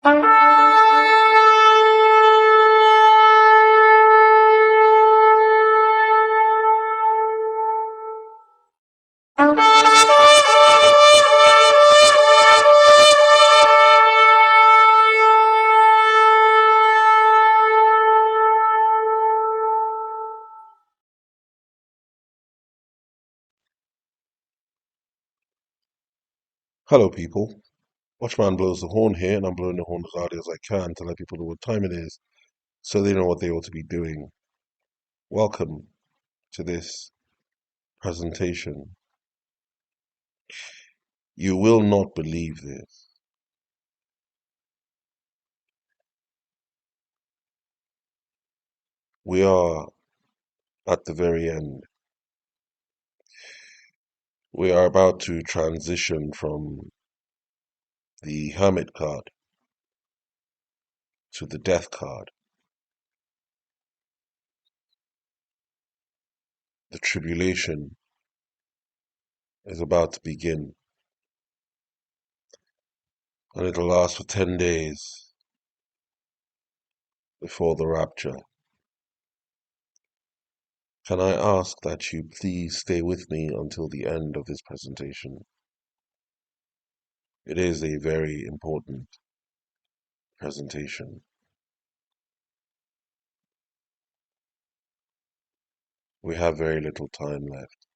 Hello, people. Watchman blows the horn here, and I'm blowing the horn as loud as I can to let people know what time it is so they know what they ought to be doing. Welcome to this presentation. You will not believe this. We are at the very end. We are about to transition from the Hermit card to the Death card. The tribulation is about to begin, and it'll last for 10 days before the rapture. Can I ask that you please stay with me until the end of this presentation? It is a very important presentation. We have very little time left.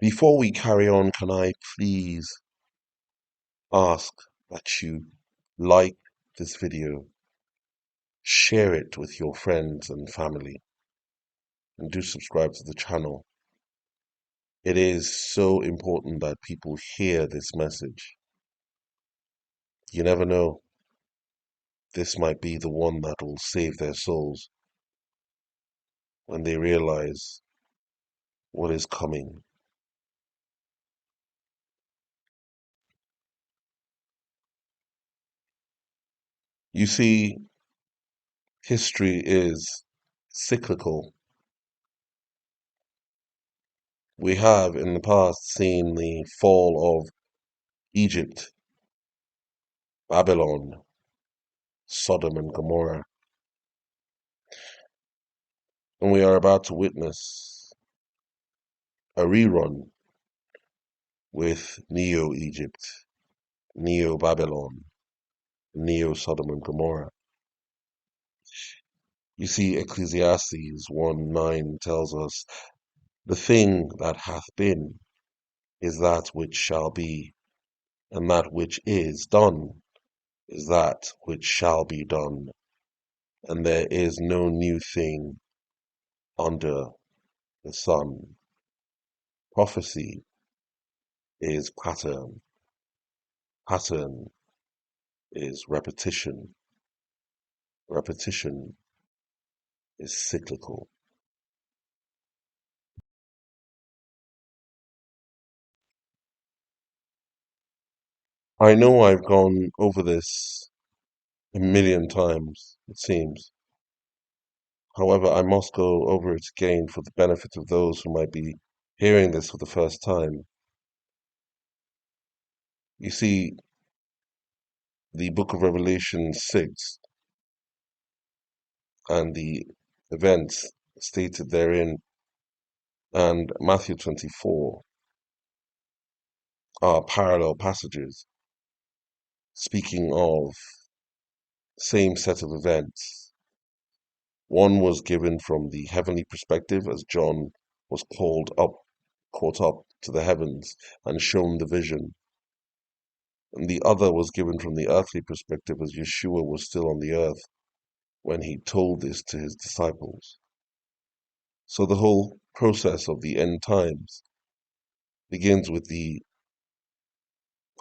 Before we carry on, can I please ask that you like this video, share it with your friends and family, and do subscribe to the channel. It is so important that people hear this message. You never know. This might be the one that will save their souls when they realize what is coming. You see, history is cyclical. We have in the past seen the fall of Egypt, Babylon, Sodom and Gomorrah, and we are about to witness a rerun with Neo Egypt, Neo Babylon, Neo Sodom and Gomorrah. You see, Ecclesiastes 1:9 tells us, the thing that hath been is that which shall be, and that which is done is that which shall be done, and there is no new thing under the sun. Prophecy is pattern. Pattern is repetition. Repetition is cyclical. I know I've gone over this a million times, it seems. However, I must go over it again for the benefit of those who might be hearing this for the first time. You see, the book of Revelation 6 and the events stated therein and Matthew 24 are parallel passages speaking of same set of events. One was given from the heavenly perspective as John was caught up to the heavens and shown the vision. And the other was given from the earthly perspective as Yeshua was still on the earth when he told this to his disciples. So the whole process of the end times begins with the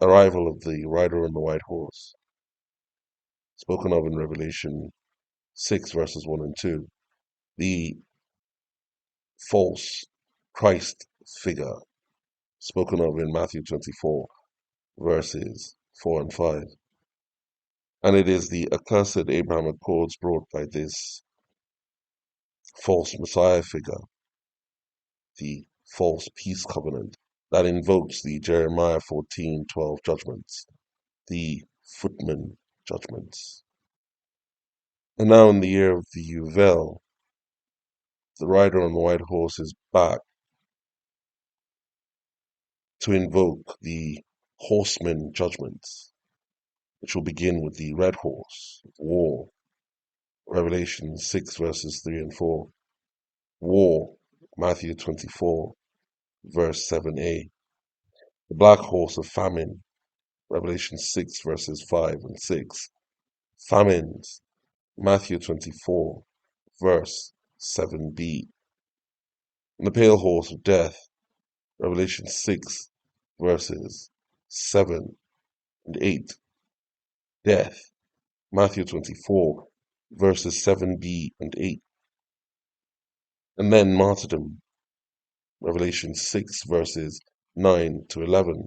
arrival of the rider on the white horse, spoken of in Revelation 6 verses 1 and 2. The false Christ figure, spoken of in Matthew 24 verses 4 and 5. And it is the accursed Abrahamic cords brought by this false Messiah figure the false peace covenant that invokes the Jeremiah 14:12 judgments, the footman judgments. And now in the year of the Yuvel, the rider on the white horse is back to invoke the horseman judgments, which will begin with the red horse, war, Revelation 6 verses 3 and 4, war, Matthew 24 verse 7a, the black horse of famine, Revelation 6 verses 5 and 6, famines, Matthew 24 verse 7b, and the pale horse of death, Revelation 6 verses 7 and 8, death, Matthew 24 verses 7b and 8, and then martyrdom, Revelation 6 verses 9 to 11,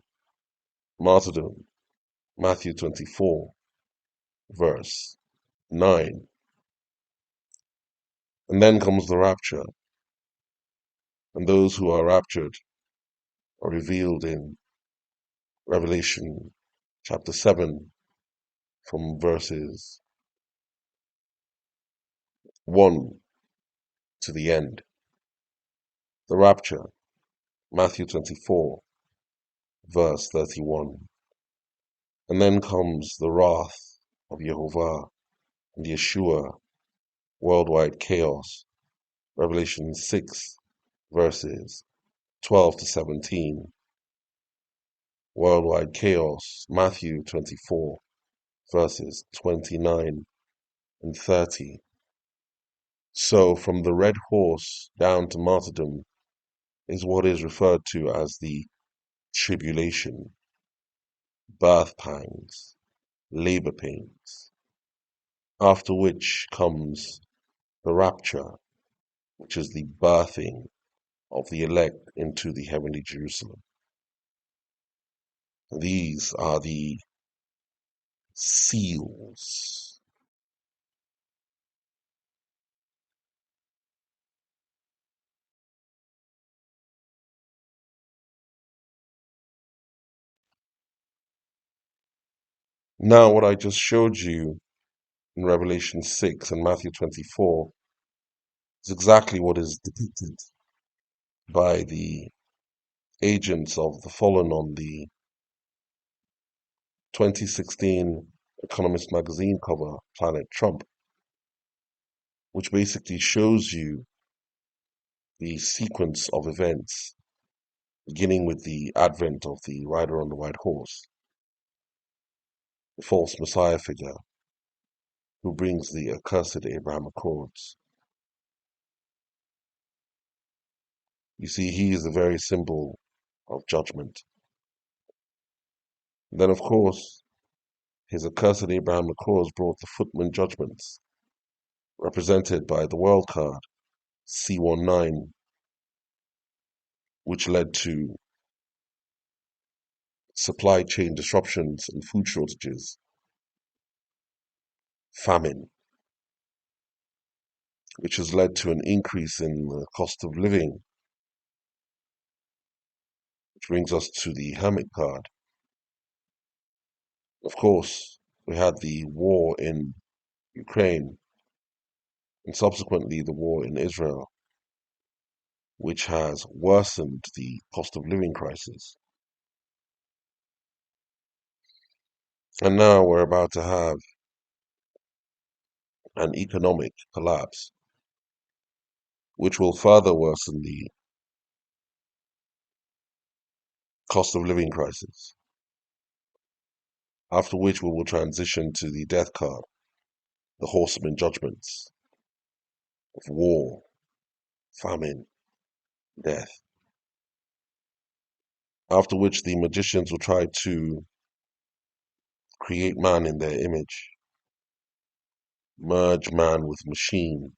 martyrdom, Matthew 24 verse 9. And then comes the rapture, and those who are raptured are revealed in Revelation chapter 7 from verses 1 to the end. The rapture, Matthew 24 verse 31. And then comes the wrath of Jehovah and Yeshua, worldwide chaos, Revelation 6 verses 12 to 17. Worldwide chaos, Matthew 24 verses 29 and 30. So from the red horse down to martyrdom is what is referred to as the tribulation, birth pangs, labor pains, after which comes the rapture, which is the birthing of the elect into the heavenly Jerusalem. These are the seals. Now, what I just showed you in Revelation 6 and Matthew 24 is exactly what is depicted by the agents of the fallen on the 2016 Economist magazine cover, Planet Trump, which basically shows you the sequence of events, beginning with the advent of the rider on the white horse, the false Messiah figure who brings the accursed Abraham Accords. You see, he is the very symbol of judgment. And then, of course, his accursed Abraham Accords brought the footman judgments, represented by the world card C19, which led to supply chain disruptions and food shortages, famine, which has led to an increase in the cost of living, which brings us to the hermit card. Of course, we had the war in Ukraine and subsequently the war in Israel, which has worsened the cost of living crisis. And now we're about to have an economic collapse, which will further worsen the cost of living crisis, after which we will transition to the death card, the horseman judgments of war, famine, death, after which the magicians will try to create man in their image, merge man with machine,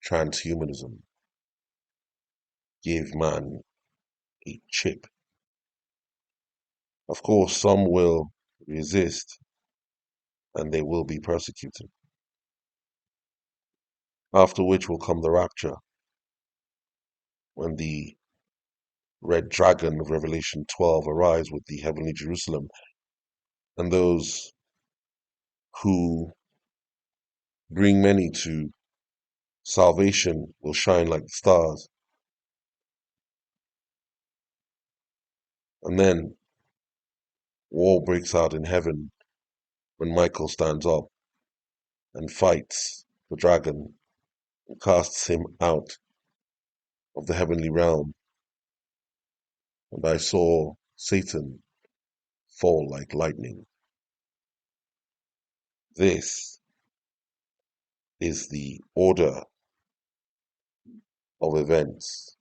transhumanism, give man a chip. Of course, some will resist and they will be persecuted. After which will come the rapture, when the red dragon of Revelation 12 arrives with the heavenly Jerusalem, and those who bring many to salvation will shine like the stars. And then war breaks out in heaven when Michael stands up and fights the dragon and casts him out of the heavenly realm. And I saw Satan fall like lightning. This is the order of events.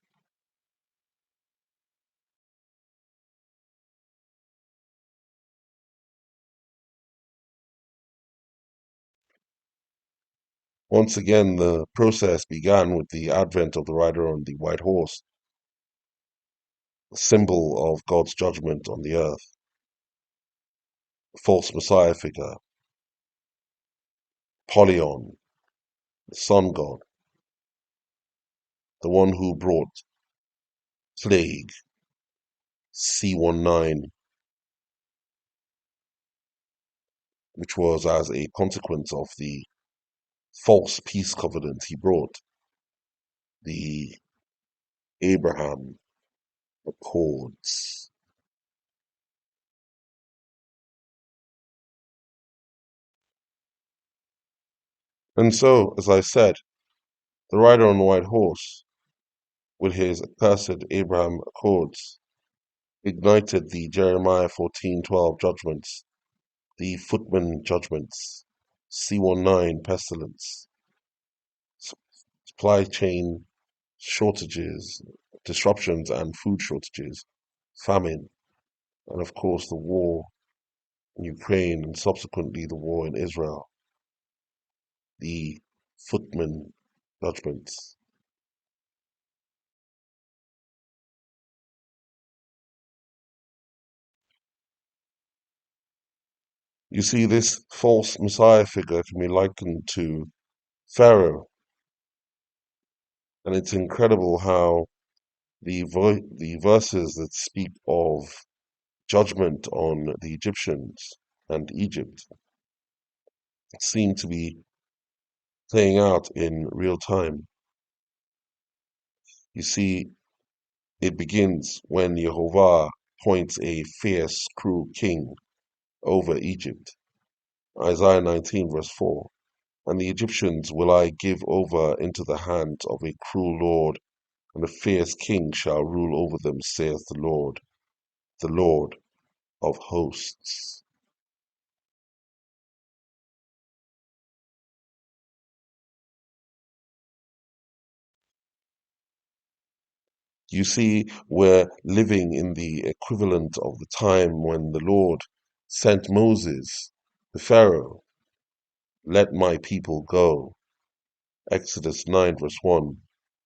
Once again, the process began with the advent of the rider on the white horse, a symbol of God's judgment on the earth, the false Messiah figure, Polyon, the sun god, the one who brought plague, C19, which was as a consequence of the false peace covenant he brought, the Abraham Accords. And so, as I said, the rider on the white horse, with his accursed Abraham Accords, ignited the Jeremiah 14:12 judgments, the footman judgments, C19 pestilence, supply chain shortages, disruptions and food shortages, famine, and of course the war in Ukraine and subsequently the war in Israel, the footman judgments. You see, this false Messiah figure can be likened to Pharaoh, and it's incredible how the verses that speak of judgment on the Egyptians and Egypt seem to be playing out in real time. You see, it begins when Jehovah appoints a fierce, cruel king over Egypt. Isaiah 19, verse 4. And the Egyptians will I give over into the hand of a cruel Lord, and a fierce king shall rule over them, saith the Lord of hosts. You see, we're living in the equivalent of the time when the Lord sent Moses to Pharaoh, let my people go. Exodus 9, verse 1.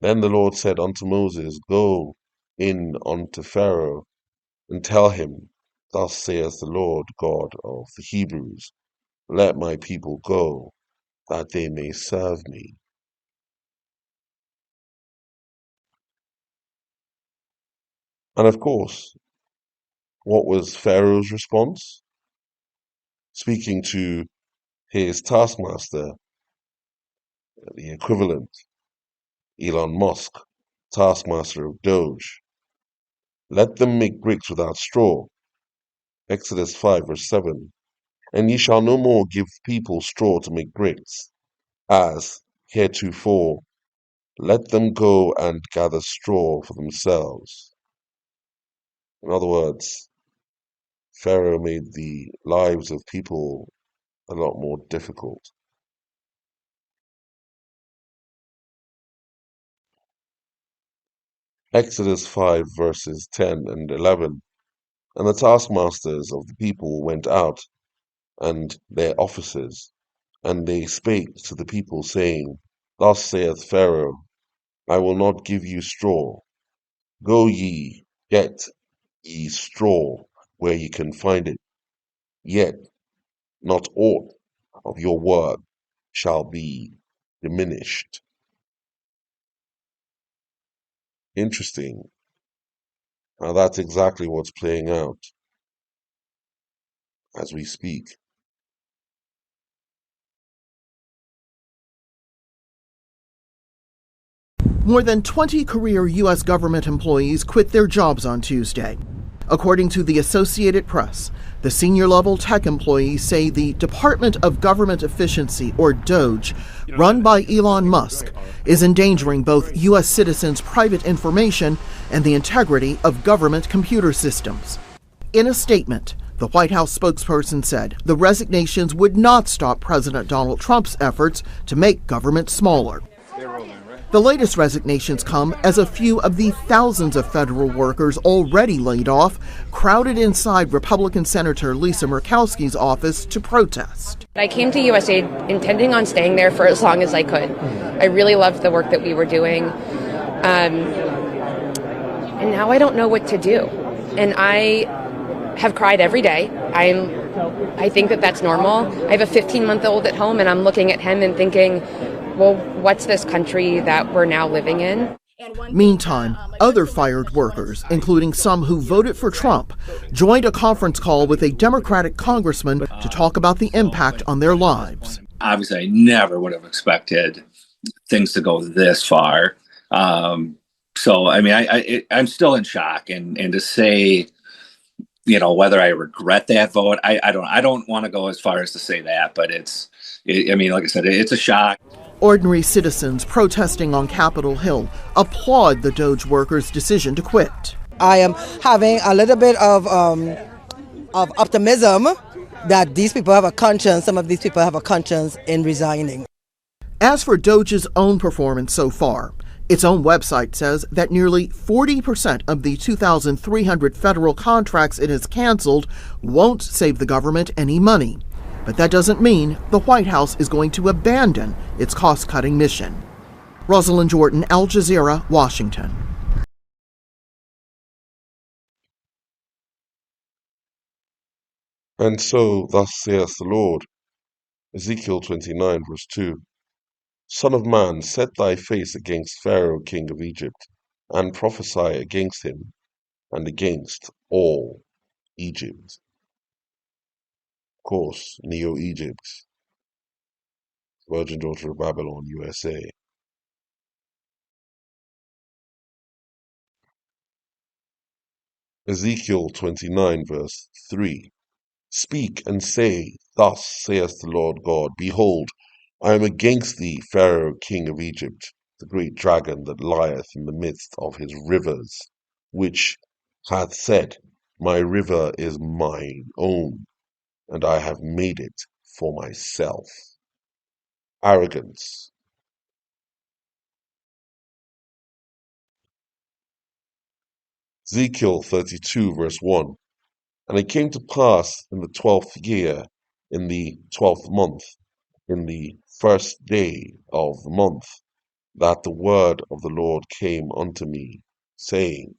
Then the Lord said unto Moses, go in unto Pharaoh, and tell him, thus saith the Lord God of the Hebrews, let my people go, that they may serve me. And of course, what was Pharaoh's response? Speaking to his taskmaster, the equivalent, Elon Musk, taskmaster of DOGE, let them make bricks without straw. Exodus 5, verse 7. And ye shall no more give people straw to make bricks, as heretofore. Let them go and gather straw for themselves. In other words, Pharaoh made the lives of people a lot more difficult. Exodus 5 verses 10 and 11. And the taskmasters of the people went out, and their officers, and they spake to the people, saying, thus saith Pharaoh, I will not give you straw. Go ye, get ye straw where ye can find it, yet not aught of your work shall be diminished. Interesting. Now that's exactly what's playing out as we speak. More than 20 career U.S. government employees quit their jobs on Tuesday. According to the Associated Press, the senior-level tech employees say the Department of Government Efficiency, or DOGE, run by Elon Musk, is endangering both U.S. citizens' private information and the integrity of government computer systems. In a statement, the White House spokesperson said the resignations would not stop President Donald Trump's efforts to make government smaller. The latest resignations come as a few of the thousands of federal workers already laid off crowded inside Republican Senator Lisa Murkowski's office to protest. I came to USAID intending on staying there for as long as I could. I really loved the work that we were doing. And now I don't know what to do. And I have cried every day. I think that that's normal. I have a 15-month-old at home, and I'm looking at him and thinking, well, what's this country that we're now living in? Meantime, other fired workers, including some who voted for Trump, joined a conference call with a Democratic congressman to talk about the impact on their lives. Obviously, I never would have expected things to go this far. So, I mean, I'm still in shock, and to say, you know, whether I regret that vote, I don't want to go as far as to say that, but I mean, like I said, it's a shock. Ordinary citizens protesting on Capitol Hill applaud the DOGE workers' decision to quit. I am having a little bit of optimism that these people have a conscience, some of these people have a conscience in resigning. As for DOGE's own performance so far, its own website says that nearly 40% of the 2,300 federal contracts it has canceled won't save the government any money. But that doesn't mean the White House is going to abandon its cost-cutting mission. Rosalind Jordan, Al Jazeera, Washington. And so, thus saith the Lord, Ezekiel 29, verse 2, Son of man, set thy face against Pharaoh, king of Egypt, and prophesy against him, and against all Egypt. Of course, Neo-Egypt, Virgin Daughter of Babylon, USA. Ezekiel 29, verse 3. Speak and say, Thus saith the Lord God, Behold, I am against thee, Pharaoh, king of Egypt, the great dragon that lieth in the midst of his rivers, which hath said, My river is mine own, and I have made it for myself. Arrogance. Ezekiel 32, verse 1. And it came to pass in the 12th year, in the 12th month, in the first day of the month, that the word of the Lord came unto me, saying,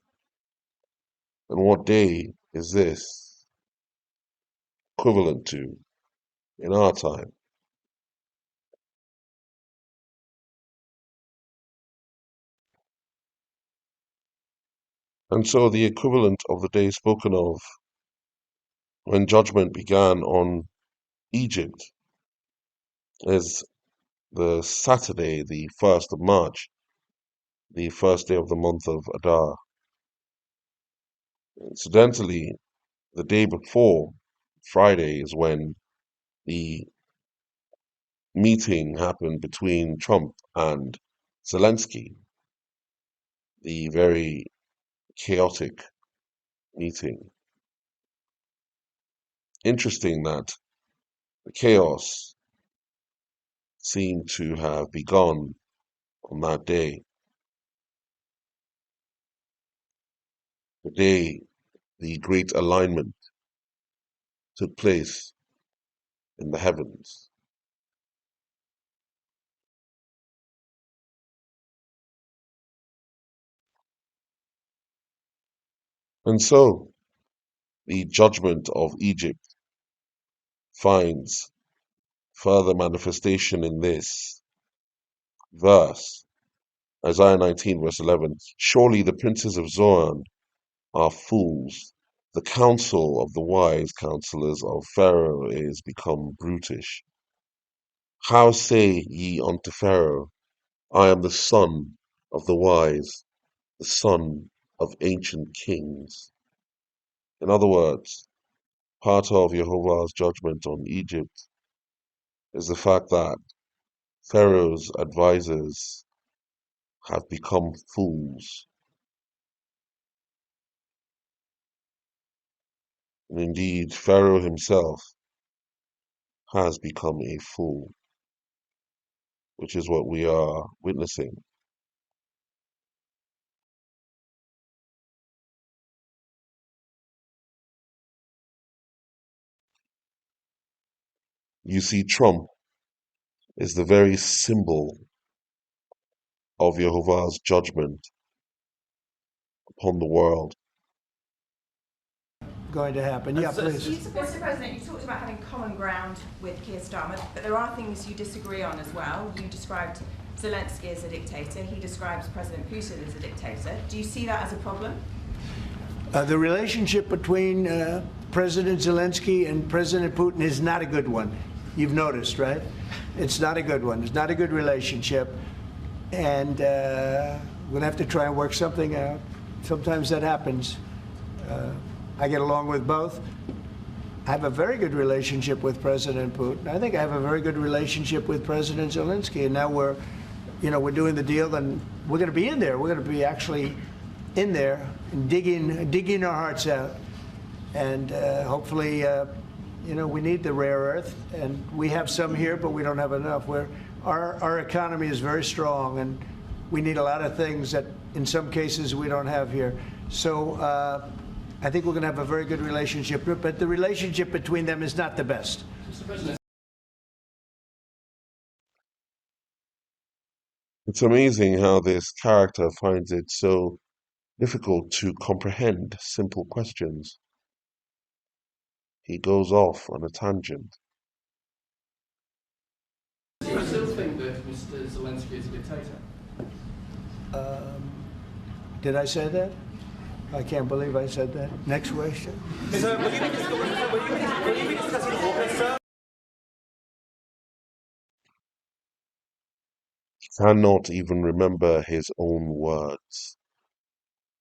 and what day is this equivalent to in our time? And so the equivalent of the day spoken of when judgment began on Egypt is the Saturday, the 1st of March, the first day of the month of Adar. Incidentally, the day before, Friday, is when the meeting happened between Trump and Zelensky, the very chaotic meeting. Interesting that the chaos seemed to have begun on that day, the day the great alignment took place in the heavens. And so the judgment of Egypt finds further manifestation in this verse Isaiah 19 verse 11, surely the princes of Zoan are fools. The counsel of the wise counselors of Pharaoh is become brutish. How say ye unto Pharaoh, I am the son of the wise, the son of ancient kings. In other words, part of Jehovah's judgment on Egypt is the fact that Pharaoh's advisors have become fools. And indeed, Pharaoh himself has become a fool, which is what we are witnessing. You see, Trump is the very symbol of Jehovah's judgment upon the world. Going to happen. Yeah, please. Mr. President, you talked about having common ground with Keir Starmer, but there are things you disagree on as well. You described Zelensky as a dictator. He describes President Putin as a dictator. Do you see that as a problem? The relationship between President Zelensky and President Putin is not a good one. You've noticed, right? It's not a good one. It's not a good relationship. And we're going to have to try and work something out. Sometimes that happens. I get along with both. I have a very good relationship with President Putin. I think I have a very good relationship with President Zelensky. And now we're doing the deal, and we're going to be in there. We're going to be actually in there and digging our hearts out. And hopefully, we need the rare earth, and we have some here, but we don't have enough. Our economy is very strong, and we need a lot of things that, in some cases, we don't have here. So I think we're going to have a very good relationship, but the relationship between them is not the best. It's amazing how this character finds it so difficult to comprehend simple questions. He goes off on a tangent. Do you still think that Mr. Zelensky is a dictator? Did I say that? I can't believe I said that. Next question. He cannot even remember his own words,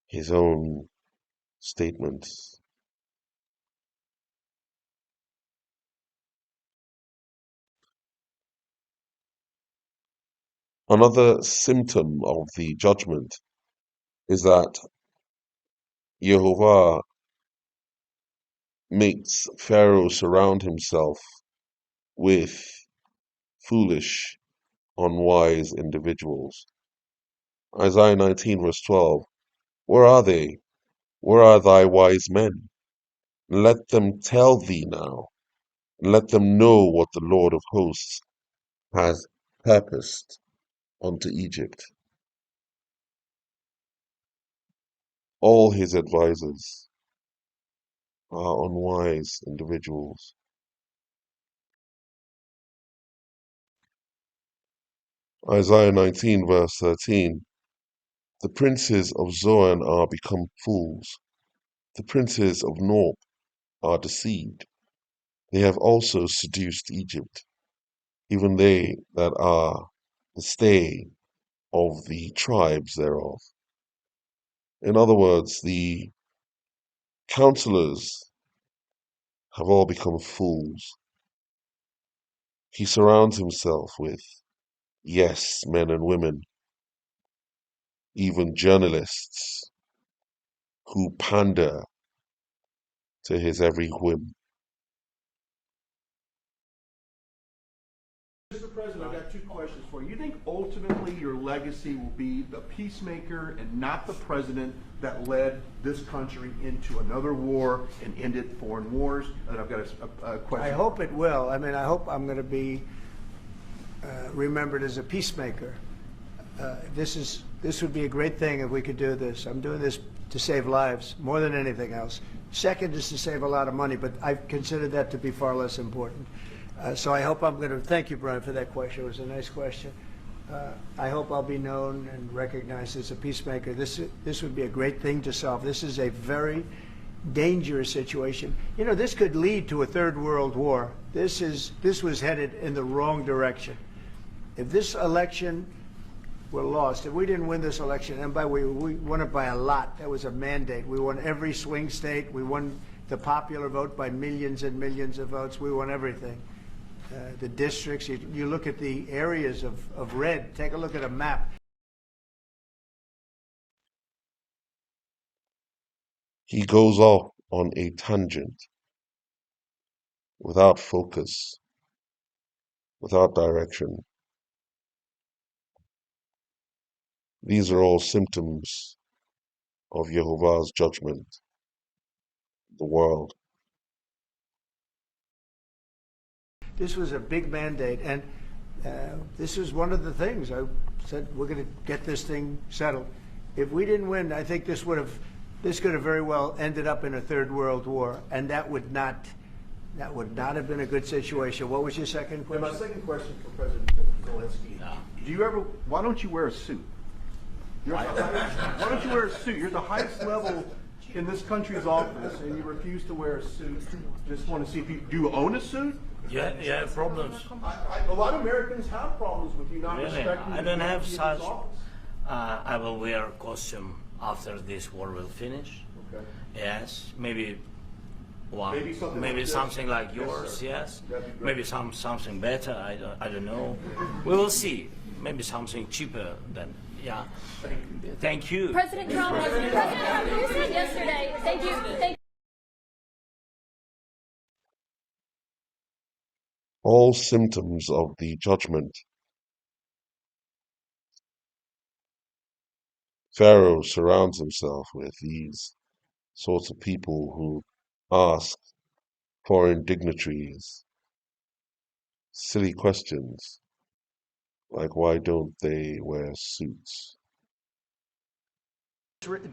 his own statements. Another symptom of the judgment is that Jehovah makes Pharaoh surround himself with foolish, unwise individuals. Isaiah 19 verse 12, where are they? Where are thy wise men? Let them tell thee now, and let them know what the Lord of hosts has purposed unto Egypt. All his advisors are unwise individuals. Isaiah 19 verse 13, the princes of Zoan are become fools. The princes of North are deceived. They have also seduced Egypt, even they that are the stay of the tribes thereof. In other words, the counselors have all become fools. He surrounds himself with yes men and women, even journalists who pander to his every whim. Mr. President, I've got two questions for you. You think ultimately your legacy will be the peacemaker and not the president that led this country into another war and ended foreign wars? And I've got a question. I hope it will. I mean, I hope I'm going to be remembered as a peacemaker. This would be a great thing if we could do this. I'm doing this to save lives more than anything else. Second is to save a lot of money, but I consider that to be far less important. So I hope I'm going to, thank you, Brian, for that question. It was a nice question. I hope I'll be known and recognized as a peacemaker. This would be a great thing to solve. This is a very dangerous situation. You know, this could lead to a third world war. This was headed in the wrong direction. If this election were lost, if we didn't win this election, and by the way, we won it by a lot. That was a mandate. We won every swing state. We won the popular vote by millions and millions of votes. We won everything. The districts, you look at the areas of red, take a look at a map. He goes off on a tangent without focus, without direction. These are all symptoms of Jehovah's judgment, the world. This was a big mandate, and this is one of the things I said, we're going to get this thing settled. If we didn't win, I think this could have very well ended up in a third world war, and that would not have been a good situation. What was your second question? And my second question for President Zelensky. Why don't you wear a suit? Why don't you wear a suit? You're at the highest level in this country's office, and you refuse to wear a suit. Just want to see if do you own a suit? Yeah, problems. A lot of Americans have problems with you not respecting. I don't have such. I will wear a costume after this war will finish. Okay. Yes, maybe one. Maybe something like yours. Yes. Maybe something better. I don't know. We will see. Maybe something cheaper than. Yeah. Thank you. President Trump, you said yesterday. Thank you. All symptoms of the judgment. Pharaoh surrounds himself with these sorts of people who ask foreign dignitaries silly questions like, why don't they wear suits?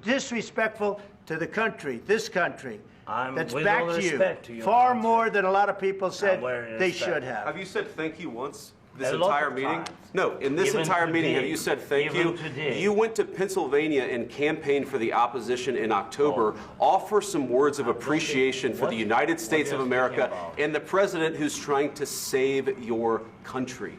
Disrespectful to the country, this country. That's with back all to respect to you. your Far country. more than a lot of people said they respect. should have. Have you said thank you once this A lot entire of meeting? times. No, in this Even entire meeting, have today. you said thank Even you? today. You went to Pennsylvania and campaigned for the opposition in October. Offer some words of appreciation for the United States of America and the president who's trying to save your country.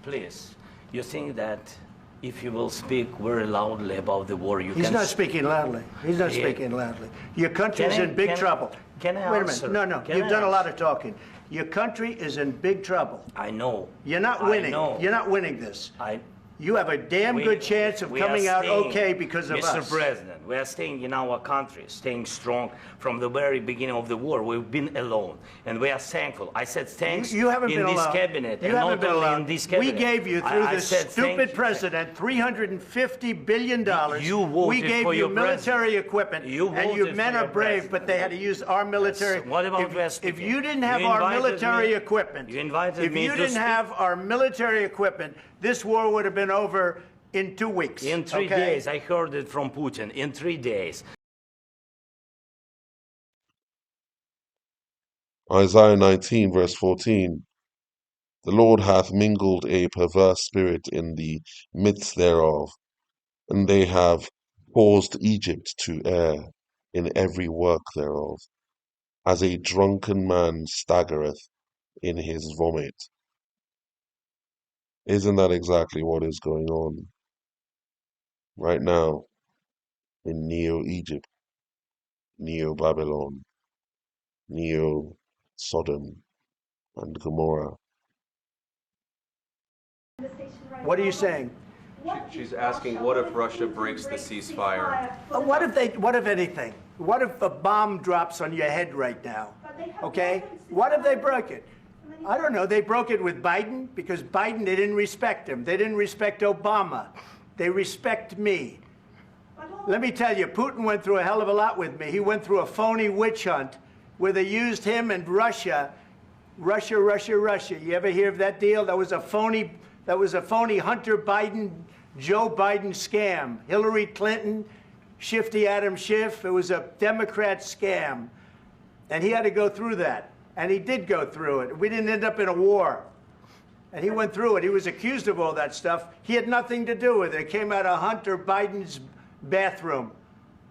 Please, you think that if you will speak very loudly about the war, you He's can... not speaking loudly. He's not speaking loudly. Your country's in big trouble. Can I Wait a answer? minute. No. Can You've I done a lot answer? of talking. Your country is in big trouble. I know. You're not I winning. know. You're not winning this. I You have a damn good chance of we are coming out staying, okay because of Mr. us. President, we are staying in our country, staying strong from the very beginning of the war. We've been alone, and we are thankful. I said thanks You haven't in been this alone. cabinet, You and haven't not been only alone. in this cabinet. We gave you, through I this said thank stupid you. president, $350 billion. You voted we gave for you your military president. equipment, You and your voted men for are your brave, president. but they had to use our military. Yes. What about West? If you didn't have You our invited military me- equipment, You invited if me you to didn't speak. have our military equipment, this war would have been over in 2 weeks. In 3 okay? days, I heard it from Putin. In 3 days. Isaiah 19 verse 14. The Lord hath mingled a perverse spirit in the midst thereof, and they have caused Egypt to err in every work thereof, as a drunken man staggereth in his vomit. Isn't that exactly what is going on right now in Neo-Egypt, Neo-Babylon, Neo-Sodom and Gomorrah? What are you saying? She's asking, what if Russia breaks the ceasefire? What if anything? What if a bomb drops on your head right now? Okay? What if they broke it? I don't know. They broke it with Biden because Biden, they didn't respect him. They didn't respect Obama. They respect me. Let me tell you, Putin went through a hell of a lot with me. He went through a phony witch hunt where they used him and Russia. Russia. You ever hear of that deal? That was a phony Hunter Biden, Joe Biden scam. Hillary Clinton, Shifty Adam Schiff. It was a Democrat scam. And he had to go through that. And he did go through it. We didn't end up in a war. And he went through it. He was accused of all that stuff. He had nothing to do with it. It came out of Hunter Biden's bathroom.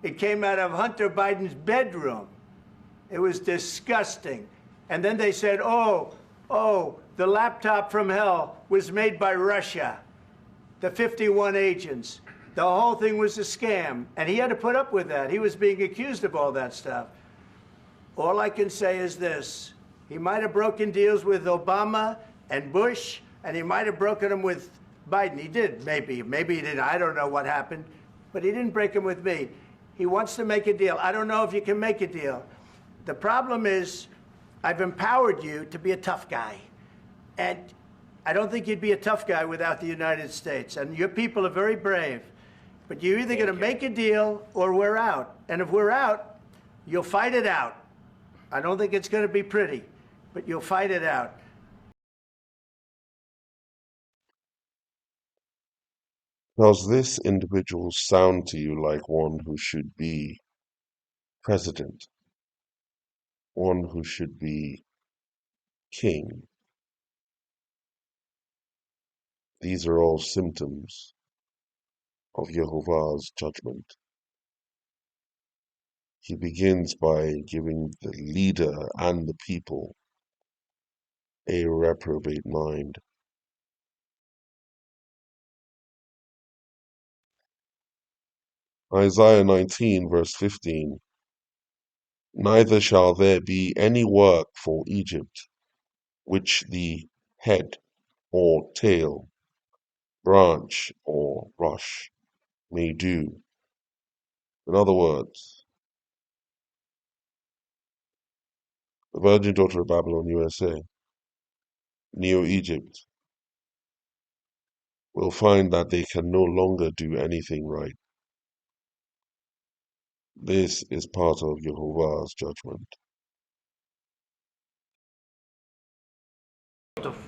It came out of Hunter Biden's bedroom. It was disgusting. And then they said, oh, the laptop from hell was made by Russia, the 51 agents. The whole thing was a scam. And he had to put up with that. He was being accused of all that stuff. All I can say is this. He might have broken deals with Obama and Bush, and he might have broken them with Biden. He did, maybe. Maybe he didn't. I don't know what happened. But he didn't break them with me. He wants to make a deal. I don't know if you can make a deal. The problem is I've empowered you to be a tough guy. And I don't think you'd be a tough guy without the United States. And your people are very brave. But you're either going to make a deal or we're out. And if we're out, you'll fight it out. I don't think it's going to be pretty, but you'll fight it out. Does this individual sound to you like one who should be president? One who should be king? These are all symptoms of Jehovah's judgment. He begins by giving the leader and the people a reprobate mind. Isaiah 19 verse 15. Neither shall there be any work for Egypt, which the head or tail, branch or rush may do. In other words, the Virgin Daughter of Babylon, USA, Neo-Egypt, will find that they can no longer do anything right. This is part of Jehovah's judgment.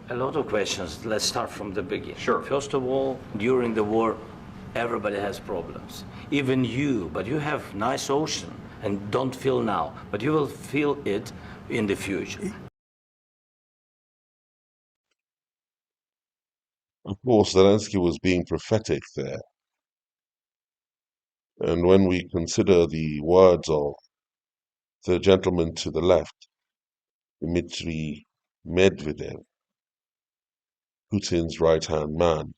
A lot of questions. Let's start from the beginning. Sure. First of all, during the war, everybody has problems. Even you, but you have nice ocean and don't feel now, but you will feel it in the future. Of course, Zelensky was being prophetic there. And when we consider the words of the gentleman to the left, Dmitry Medvedev, Putin's right-hand man,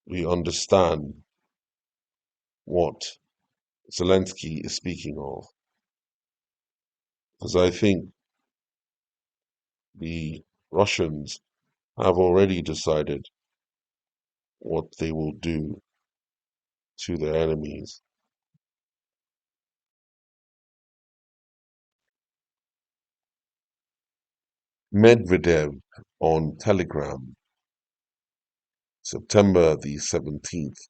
we understand what Zelensky is speaking of. Because I think the Russians have already decided what they will do to their enemies. Medvedev on Telegram, September the 17th,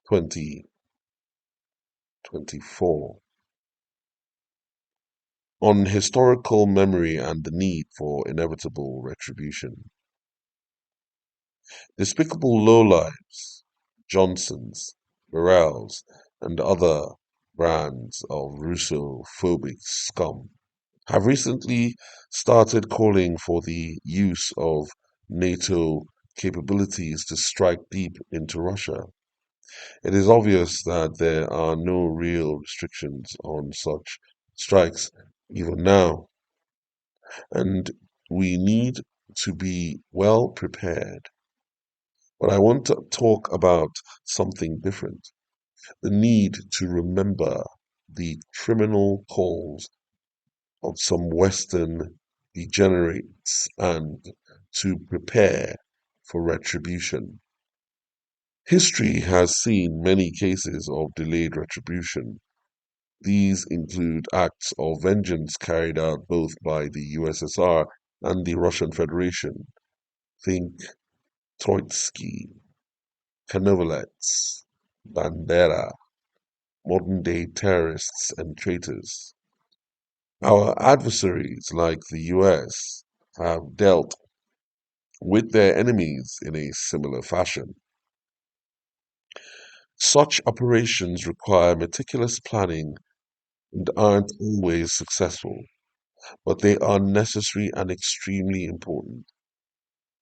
2024, on historical memory and the need for inevitable retribution. Despicable lowlives, Johnsons, Burrells, and other brands of Russo-phobic scum have recently started calling for the use of NATO capabilities to strike deep into Russia. It is obvious that there are no real restrictions on such strikes even now, and we need to be well prepared. But I want to talk about something different. The need to remember the criminal calls of some Western degenerates and to prepare for retribution. History has seen many cases of delayed retribution. These include acts of vengeance carried out both by the USSR and the Russian Federation. Think Troitsky, Konovalets, Bandera, modern-day terrorists and traitors. Our adversaries, like the US, have dealt with their enemies in a similar fashion. Such operations require meticulous planning and aren't always successful, but they are necessary and extremely important.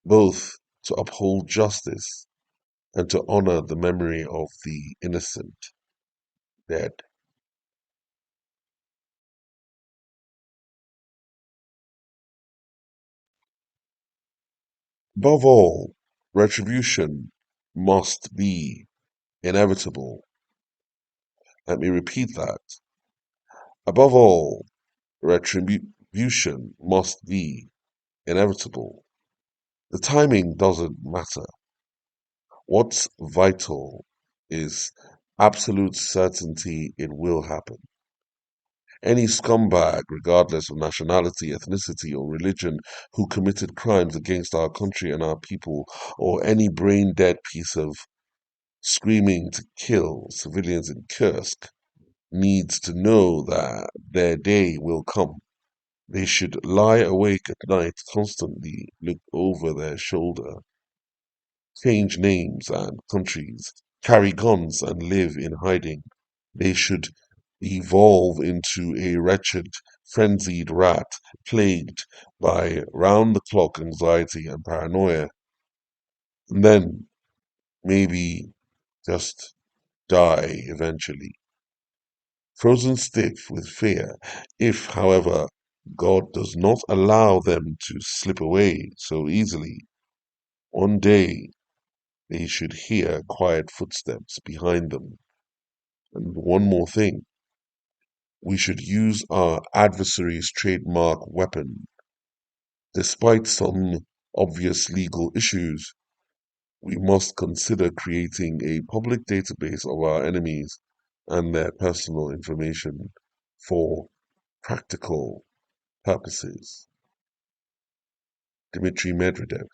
both to uphold justice and to honor the memory of the innocent dead. Above all, retribution must be inevitable. Let me repeat that. Above all, retribution must be inevitable. The timing doesn't matter. What's vital is absolute certainty it will happen. Any scumbag, regardless of nationality, ethnicity, or religion, who committed crimes against our country and our people, or any brain-dead piece of screaming to kill civilians in Kursk, needs to know that their day will come. They should lie awake at night, constantly look over their shoulder, change names and countries, carry guns and live in hiding. They should evolve into a wretched, frenzied rat plagued by round-the-clock anxiety and paranoia, and then maybe just die eventually. Frozen stiff with fear, if, however, God does not allow them to slip away so easily, one day they should hear quiet footsteps behind them. And one more thing, we should use our adversary's trademark weapon. Despite some obvious legal issues, we must consider creating a public database of our enemies and their personal information for practical purposes. Dmitry Medvedev.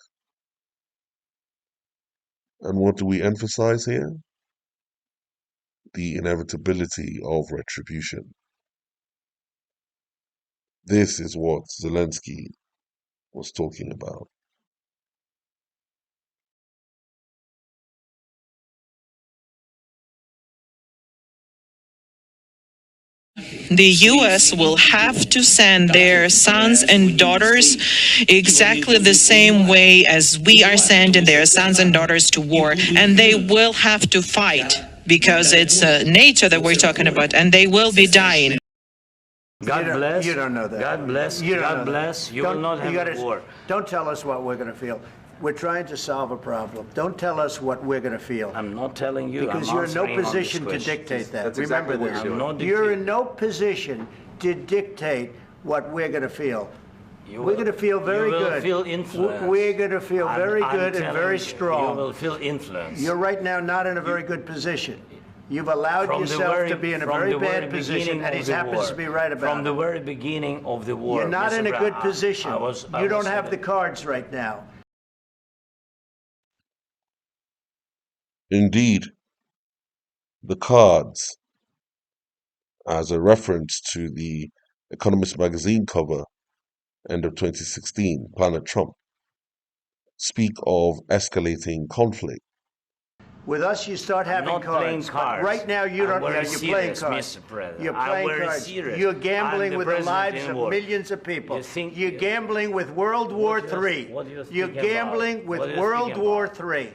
And what do we emphasize here? The inevitability of retribution. This is what Zelensky was talking about. The U.S. will have to send their sons and daughters exactly the same way as we are sending their sons and daughters to war. And they will have to fight because it's NATO that we're talking about, and they will be dying. God bless. You don't know that. God bless. God bless. You will not have a war. Don't tell us what we're going to feel. We're trying to solve a problem. Don't tell us what we're going to feel. I'm not telling you. Because you're in no position to dictate that. That's Remember exactly this. You're in no position to dictate what we're going to feel. We're going to feel very good. You will feel influence. We're going to feel very good and very strong. You will feel influence. You're right now not in a very good position. You've allowed yourself to be in a very bad position, and he happens to be right about it. From the very beginning of the war. You're not in a good position. You don't have the cards right now. Indeed, the cards, as a reference to the Economist magazine cover, end of 2016, Planet Trump, speak of escalating conflict. With us, you start having cards. But right now, you don't. You're playing cards. You're playing cards. You're gambling with the lives of millions of people. You're gambling with World War III. You're gambling with World War III.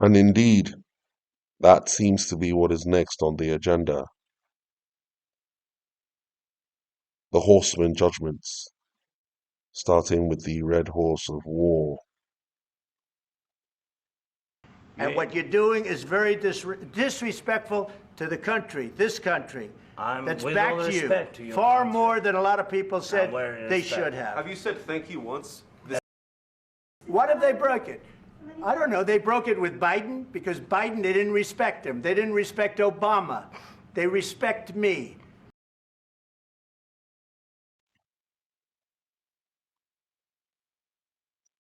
And indeed, that seems to be what is next on the agenda. The horseman judgments, starting with the red horse of war. And what you're doing is very disrespectful to the country, this country, that's backed you far more than a lot of people said they should have. Have you said thank you once? What did they break it? I don't know. They broke it with Biden because Biden, they didn't respect him. They didn't respect Obama. They respect me.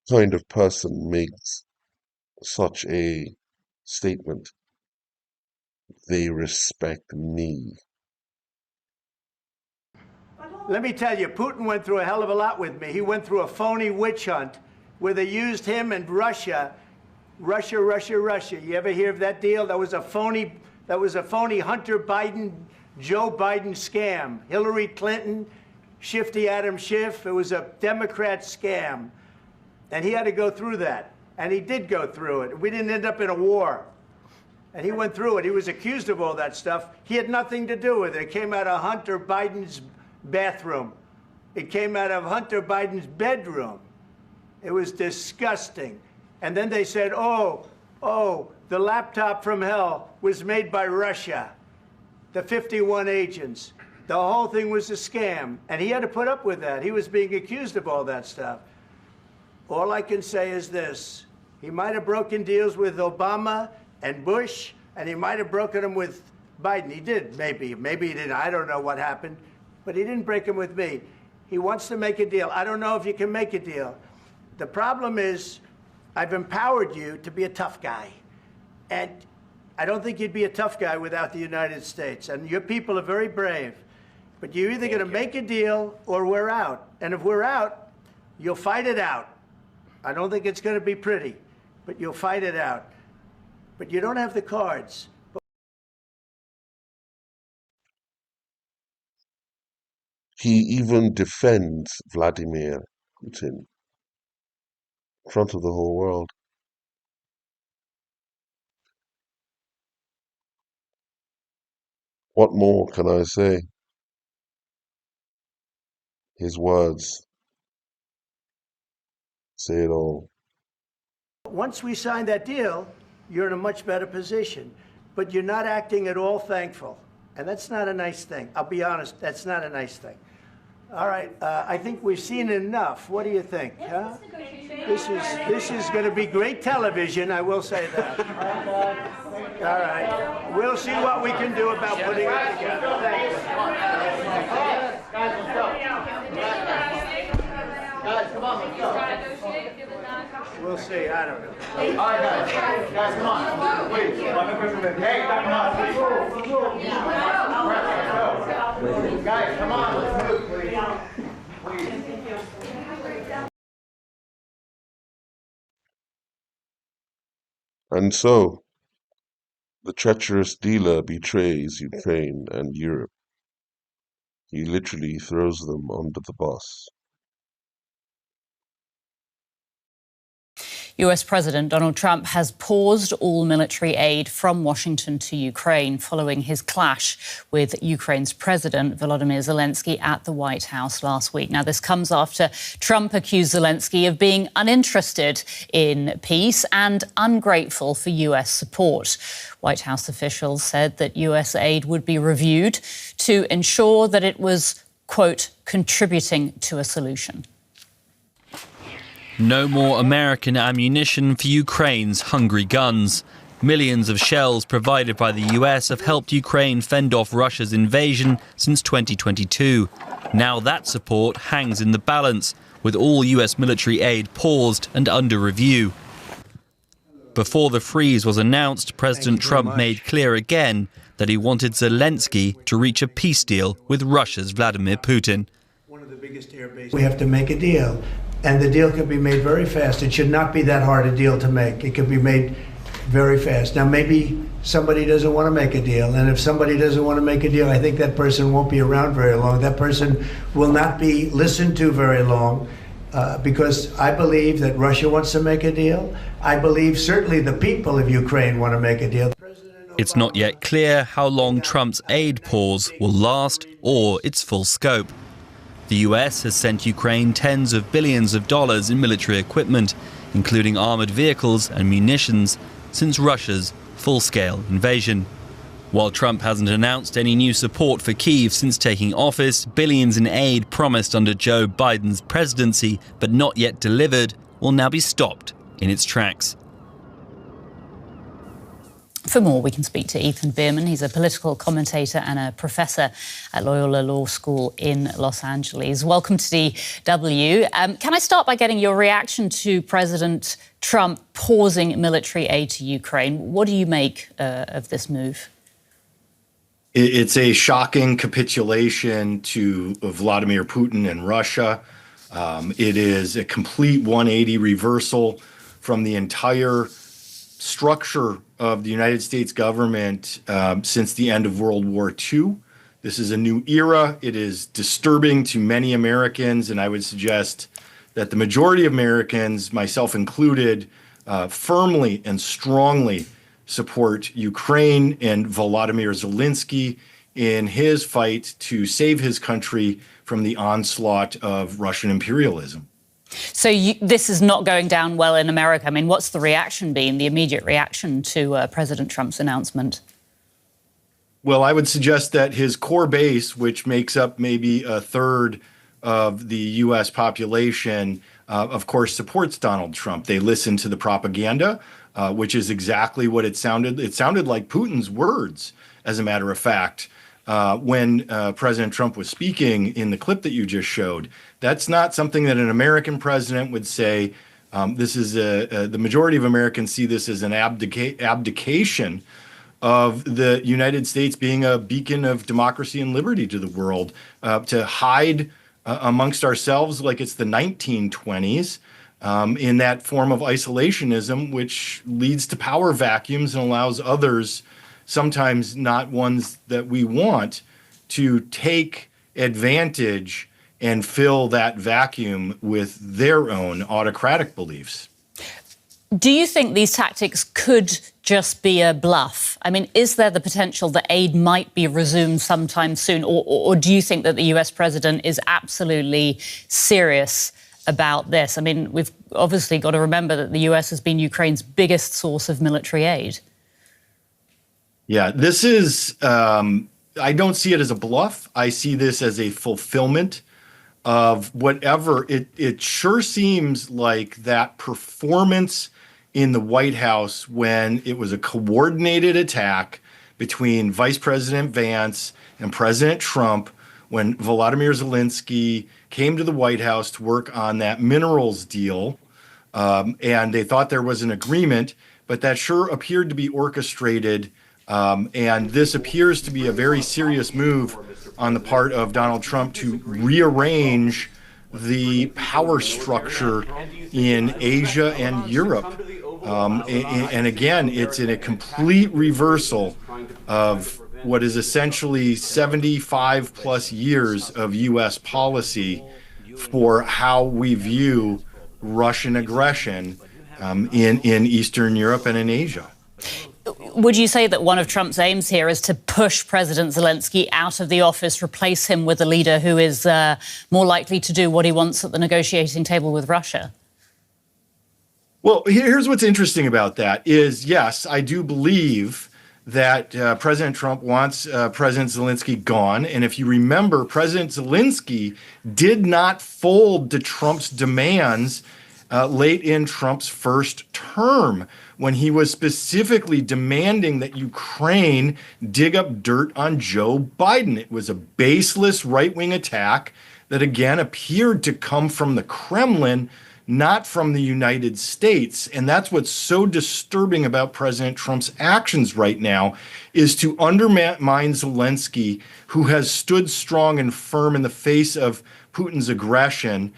What kind of person makes such a statement? They respect me. Let me tell you, Putin went through a hell of a lot with me. He went through a phony witch hunt where they used him and Russia. You ever hear of that deal? That was a phony Hunter Biden, Joe Biden scam. Hillary Clinton Shifty Adam Schiff. It was a Democrat scam. And he had to go through that. And he did go through it. We didn't end up in a war. And he went through it. He was accused of all that stuff. He had nothing to do with it. It came out of Hunter Biden's bathroom. It came out of Hunter Biden's bedroom. It was disgusting. And then they said, oh, the laptop from hell was made by Russia, the 51 agents. The whole thing was a scam. And he had to put up with that. He was being accused of all that stuff. All I can say is this. He might have broken deals with Obama and Bush, and he might have broken them with Biden. He did, maybe. Maybe he didn't. I don't know what happened. But he didn't break them with me. He wants to make a deal. I don't know if you can make a deal. The problem is I've empowered you to be a tough guy. And I don't think you'd be a tough guy without the United States. And your people are very brave. But you're either going to make a deal or we're out. And if we're out, you'll fight it out. I don't think it's going to be pretty, but you'll fight it out. But you don't have the cards. He even defends Vladimir Putin in front of the whole world. What more can I say? His words say it all. Once we sign that deal, you're in a much better position. But you're not acting at all thankful. And that's not a nice thing. I'll be honest, that's not a nice thing. All right, I think we've seen enough. What do you think? Huh? This is going to be great television, I will say that. All right. We'll see what we can do about putting it together. Guys, let's go. Guys, come on, let's go. We'll see. I don't know. All right, guys. Guys, come on. Please. Hey, come on. Please. Guys, come on. Let's move, please. And so, the treacherous dealer betrays Ukraine and Europe. He literally throws them under the bus. US President Donald Trump has paused all military aid from Washington to Ukraine following his clash with Ukraine's President Volodymyr Zelensky at the White House last week. Now, this comes after Trump accused Zelensky of being uninterested in peace and ungrateful for US support. White House officials said that US aid would be reviewed to ensure that it was, quote, contributing to a solution. No more American ammunition for Ukraine's hungry guns. Millions of shells provided by the US have helped Ukraine fend off Russia's invasion since 2022. Now that support hangs in the balance, with all US military aid paused and under review. Before the freeze was announced, President Trump made clear again that he wanted Zelensky to reach a peace deal with Russia's Vladimir Putin. One of the biggest air bases. We have to make a deal. And the deal can be made very fast. It should not be that hard a deal to make. It can be made very fast. Now, maybe somebody doesn't want to make a deal. And if somebody doesn't want to make a deal, I think that person won't be around very long. That person will not be listened to very long because I believe that Russia wants to make a deal. I believe certainly the people of Ukraine want to make a deal. It's not yet clear how long Trump's aid pause will last or its full scope. The US has sent Ukraine tens of billions of dollars in military equipment, including armored vehicles and munitions, since Russia's full-scale invasion. While Trump hasn't announced any new support for Kyiv since taking office, billions in aid promised under Joe Biden's presidency but not yet delivered will now be stopped in its tracks. For more, we can speak to Ethan Bierman. He's a political commentator and a professor at Loyola Law School in Los Angeles. Welcome to DW. Can I start by getting your reaction to President Trump pausing military aid to Ukraine? What do you make of this move? It's a shocking capitulation to Vladimir Putin and Russia. It is a complete 180 reversal from the entire structure of the United States government since the end of World War II. This is a new era. It is disturbing to many Americans, and I would suggest that the majority of Americans, myself included, firmly and strongly support Ukraine and Volodymyr Zelensky in his fight to save his country from the onslaught of Russian imperialism. So this is not going down well in America. I mean, what's the reaction been, the immediate reaction to President Trump's announcement? Well, I would suggest that his core base, which makes up maybe a third of the U.S. population, of course, supports Donald Trump. They listen to the propaganda, which is exactly what it sounded. It sounded like Putin's words, as a matter of fact, when President Trump was speaking in the clip that you just showed. That's not something that an American president would say. This is the majority of Americans see this as an abdication of the United States being a beacon of democracy and liberty to the world, to hide amongst ourselves like it's the 1920s in that form of isolationism, which leads to power vacuums and allows others, sometimes not ones that we want, to take advantage and fill that vacuum with their own autocratic beliefs. Do you think these tactics could just be a bluff? I mean, is there the potential that aid might be resumed sometime soon? Or do you think that the US president is absolutely serious about this? I mean, we've obviously got to remember that the US has been Ukraine's biggest source of military aid. Yeah, this is, I don't see it as a bluff. I see this as a fulfillment of whatever. It sure seems like that performance in the White House when it was a coordinated attack between Vice President Vance and President Trump, when Volodymyr Zelensky came to the White House to work on that minerals deal, and they thought there was an agreement, but that sure appeared to be orchestrated, and this appears to be a very serious move on the part of Donald Trump to rearrange the power structure in Asia and Europe. And again, it's in a complete reversal of what is essentially 75 plus years of U.S. policy for how we view Russian aggression in Eastern Europe and in Asia. Would you say that one of Trump's aims here is to push President Zelensky out of the office, replace him with a leader who is more likely to do what he wants at the negotiating table with Russia? Well, here's what's interesting about that is, yes, I do believe that President Trump wants President Zelensky gone. And if you remember, President Zelensky did not fold to Trump's demands late in Trump's first term, when he was specifically demanding that Ukraine dig up dirt on Joe Biden. It was a baseless right-wing attack that, again, appeared to come from the Kremlin, not from the United States. And that's what's so disturbing about President Trump's actions right now, is to undermine Zelensky, who has stood strong and firm in the face of Putin's aggression,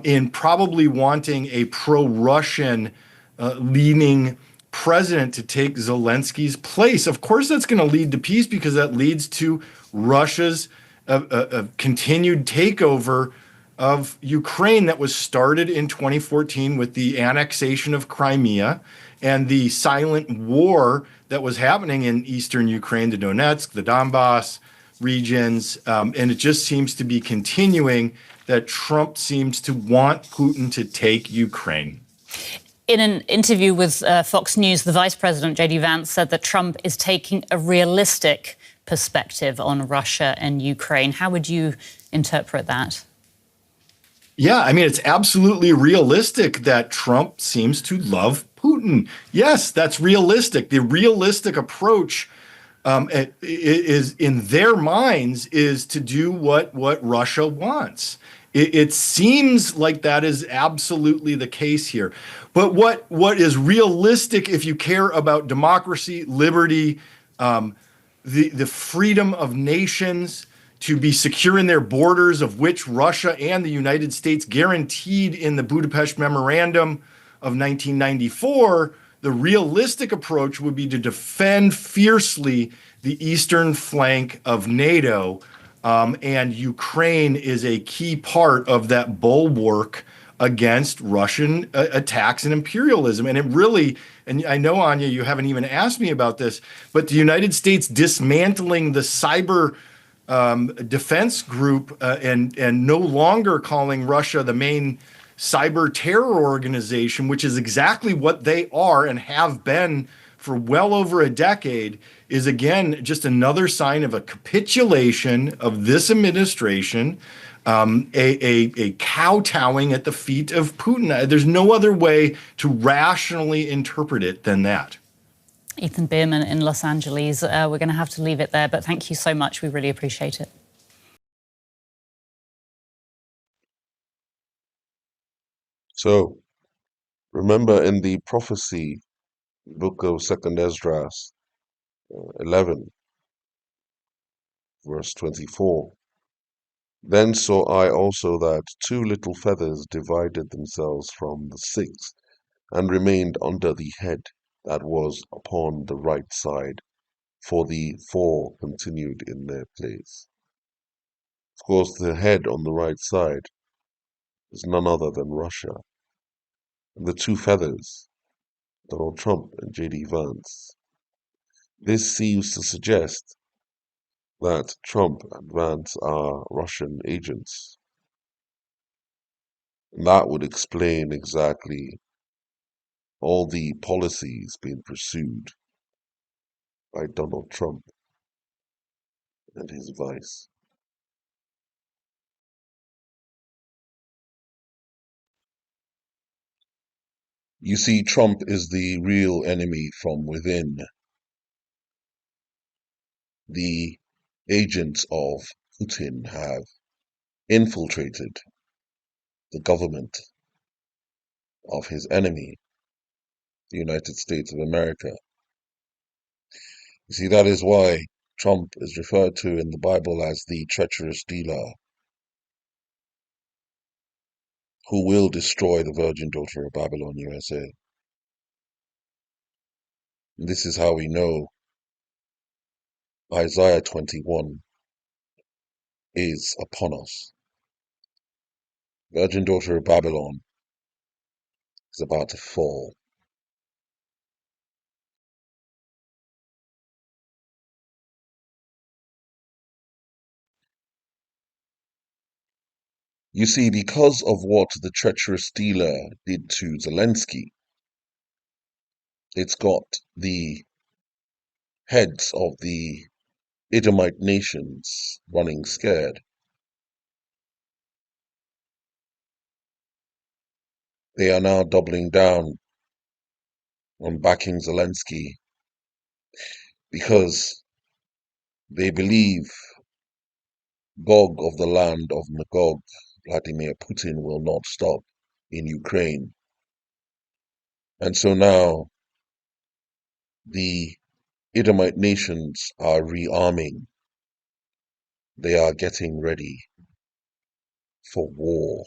in probably wanting a pro-Russian leaning president to take Zelensky's place. Of course, that's going to lead to peace, because that leads to Russia's continued takeover of Ukraine that was started in 2014 with the annexation of Crimea and the silent war that was happening in eastern Ukraine, the Donetsk, the Donbass regions. And it just seems to be continuing, that Trump seems to want Putin to take Ukraine. In an interview with Fox News, the Vice President, J.D. Vance, said that Trump is taking a realistic perspective on Russia and Ukraine. How would you interpret that? Yeah, I mean, it's absolutely realistic that Trump seems to love Putin. Yes, that's realistic. The realistic approach is, in their minds, is to do what Russia wants. It seems like that is absolutely the case here. But what is realistic, if you care about democracy, liberty, the freedom of nations to be secure in their borders, of which Russia and the United States guaranteed in the Budapest Memorandum of 1994 The realistic approach would be to defend fiercely the eastern flank of NATO, and Ukraine is a key part of that bulwark against Russian attacks and imperialism. And it really, and I know, Anya, you haven't even asked me about this, but the United States dismantling the cyber defense group and no longer calling Russia the main cyber terror organization, which is exactly what they are and have been for well over a decade, is again just another sign of a capitulation of this administration, a kowtowing at the feet of Putin. There's no other way to rationally interpret it than that. Ethan Bierman in Los Angeles. We're going to have to leave it there, but thank you so much. We really appreciate it. So, remember in the prophecy book of 2nd Esdras 11, verse 24, then saw I also that two little feathers divided themselves from the six, and remained under the head that was upon the right side, for the four continued in their place. Of course, the head on the right side is none other than Russia. And the two feathers, Donald Trump and J.D. Vance. This seems to suggest that Trump and Vance are Russian agents. And that would explain exactly all the policies being pursued by Donald Trump and his vice. You see, Trump is the real enemy from within. The agents of Putin have infiltrated the government of his enemy, the United States of America. You see, that is why Trump is referred to in the Bible as the treacherous dealer who will destroy the virgin daughter of Babylon, USA. And this is how we know Isaiah 21 is upon us. Virgin daughter of Babylon is about to fall. You see, because of what the treacherous dealer did to Zelensky, it's got the heads of the Edomite nations running scared. They are now doubling down on backing Zelensky because they believe Gog of the land of Magog, Vladimir Putin, will not stop in Ukraine. And so now the Edomite nations are rearming. They are getting ready for war.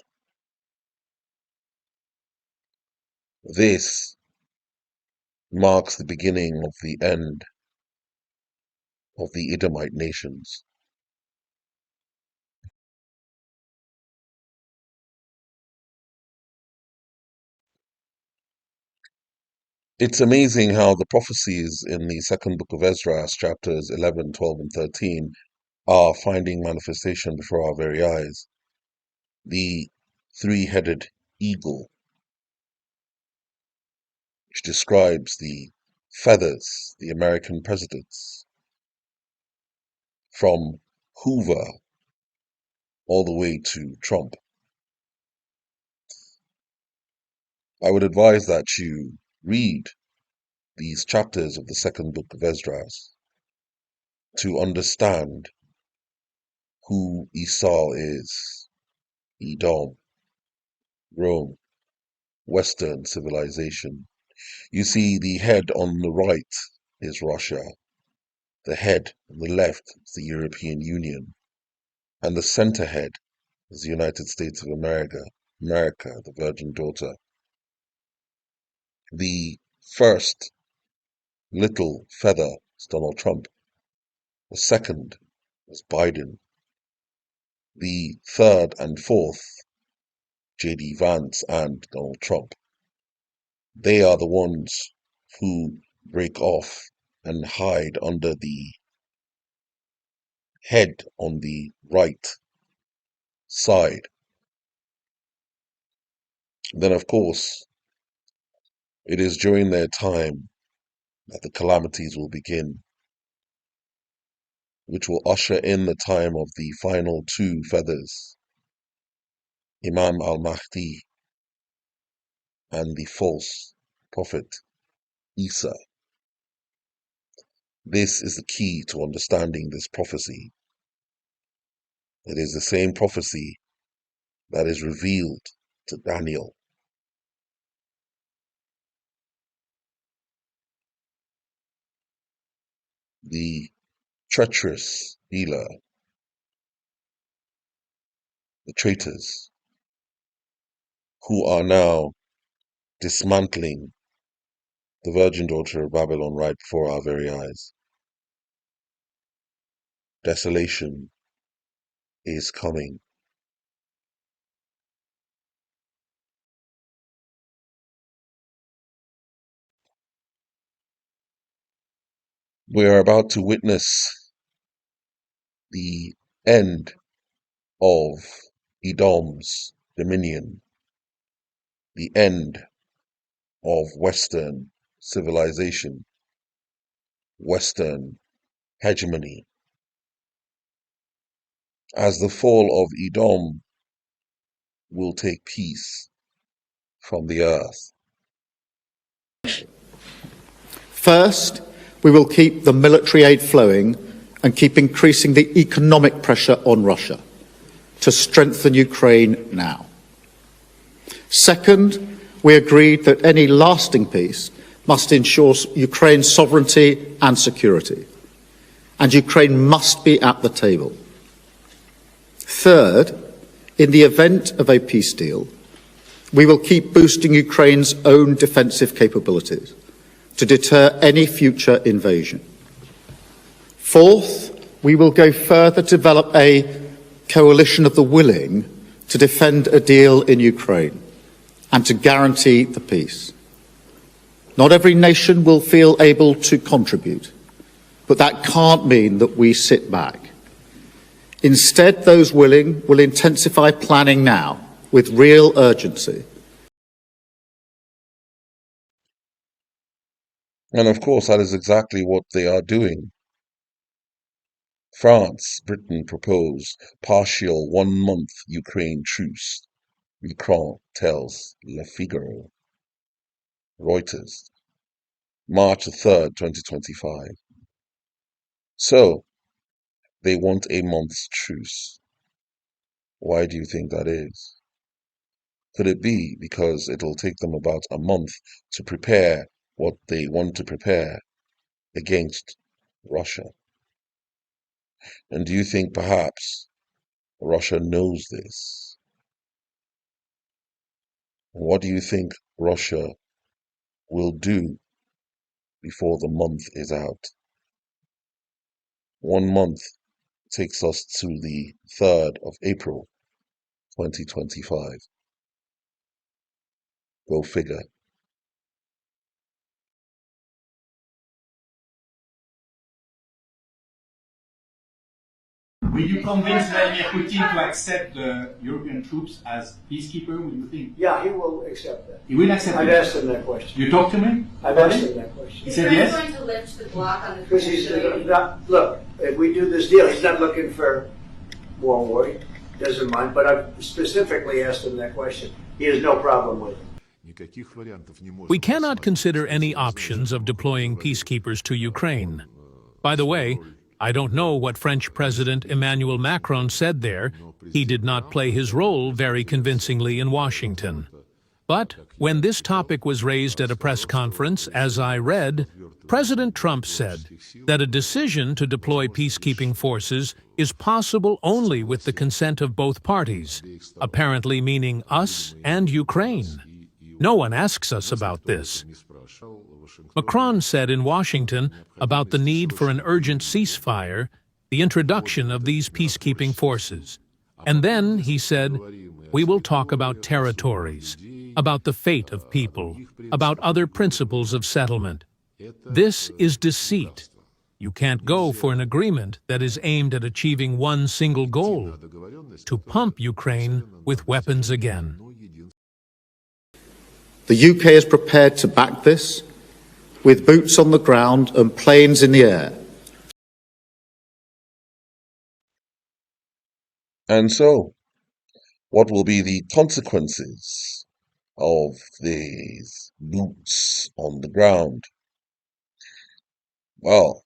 This marks the beginning of the end of the Edomite nations. It's amazing how the prophecies in the second book of Ezra, chapters 11, 12, and 13, are finding manifestation before our very eyes. The three-headed eagle, which describes the feathers, the American presidents, from Hoover all the way to Trump. I would advise that you read these chapters of the second book of Esdras to understand who Esau is, Edom, Rome, Western civilization. You see, the head on the right is Russia, the head on the left is the European Union, and the center head is the United States of America, the virgin daughter. The First little feather was Donald Trump. The second was Biden. The third and fourth, J.D. Vance and Donald Trump. They are the ones who break off and hide under the head on the right side. Then, of course, it is during their time that the calamities will begin, which will usher in the time of the final two feathers, Imam al-Mahdi and the false prophet Isa. This is the key to understanding this prophecy. It is the same prophecy that is revealed to Daniel. The treacherous dealer, the traitors, who are now dismantling the virgin daughter of Babylon right before our very eyes. Desolation is coming. We are about to witness the end of Edom's dominion, the end of Western civilization, Western hegemony. As the fall of Edom will take peace from the earth. First, we will keep the military aid flowing and keep increasing the economic pressure on Russia to strengthen Ukraine now. Second, we agreed that any lasting peace must ensure Ukraine's sovereignty and security, and Ukraine must be at the table. Third, in the event of a peace deal, we will keep boosting Ukraine's own defensive capabilities to deter any future invasion. Fourth, we will go further to develop a coalition of the willing to defend a deal in Ukraine and to guarantee the peace. Not every nation will feel able to contribute, but that can't mean that we sit back. Instead, those willing will intensify planning now with real urgency. And of course, that is exactly what they are doing. France, Britain propose partial 1-month Ukraine truce, Macron tells Le Figaro. Reuters, March 3rd, 2025. So, they want a month's truce. Why do you think that is? Could it be because it'll take them about a month to prepare what they want to prepare against Russia? And do you think perhaps Russia knows this? What do you think Russia will do before the month is out? 1 month takes us to the 3rd of April, 2025. Go figure. Will you convince Vladimir Putin to accept the European troops as peacekeeper? What do you think? Yeah, he will accept that. He will accept I've it? asked him that question. You talked to him? I've asked him that question. He said yes? going to lift the block on the Because he's not, look, if we do this deal, he's not looking for war, he doesn't mind, but I've specifically asked him that question. He has no problem with it. We cannot consider any options of deploying peacekeepers to Ukraine. By the way, I don't know what French President Emmanuel Macron said there. He did not play his role very convincingly in Washington. But when this topic was raised at a press conference, as I read, President Trump said that a decision to deploy peacekeeping forces is possible only with the consent of both parties, apparently meaning us and Ukraine. No one asks us about this. Macron said in Washington about the need for an urgent ceasefire, the introduction of these peacekeeping forces. And then he said, we will talk about territories, about the fate of people, about other principles of settlement. This is deceit. You can't go for an agreement that is aimed at achieving one single goal, to pump Ukraine with weapons again. The UK is prepared to back this, with boots on the ground and planes in the air. And so, what will be the consequences of these boots on the ground? Well,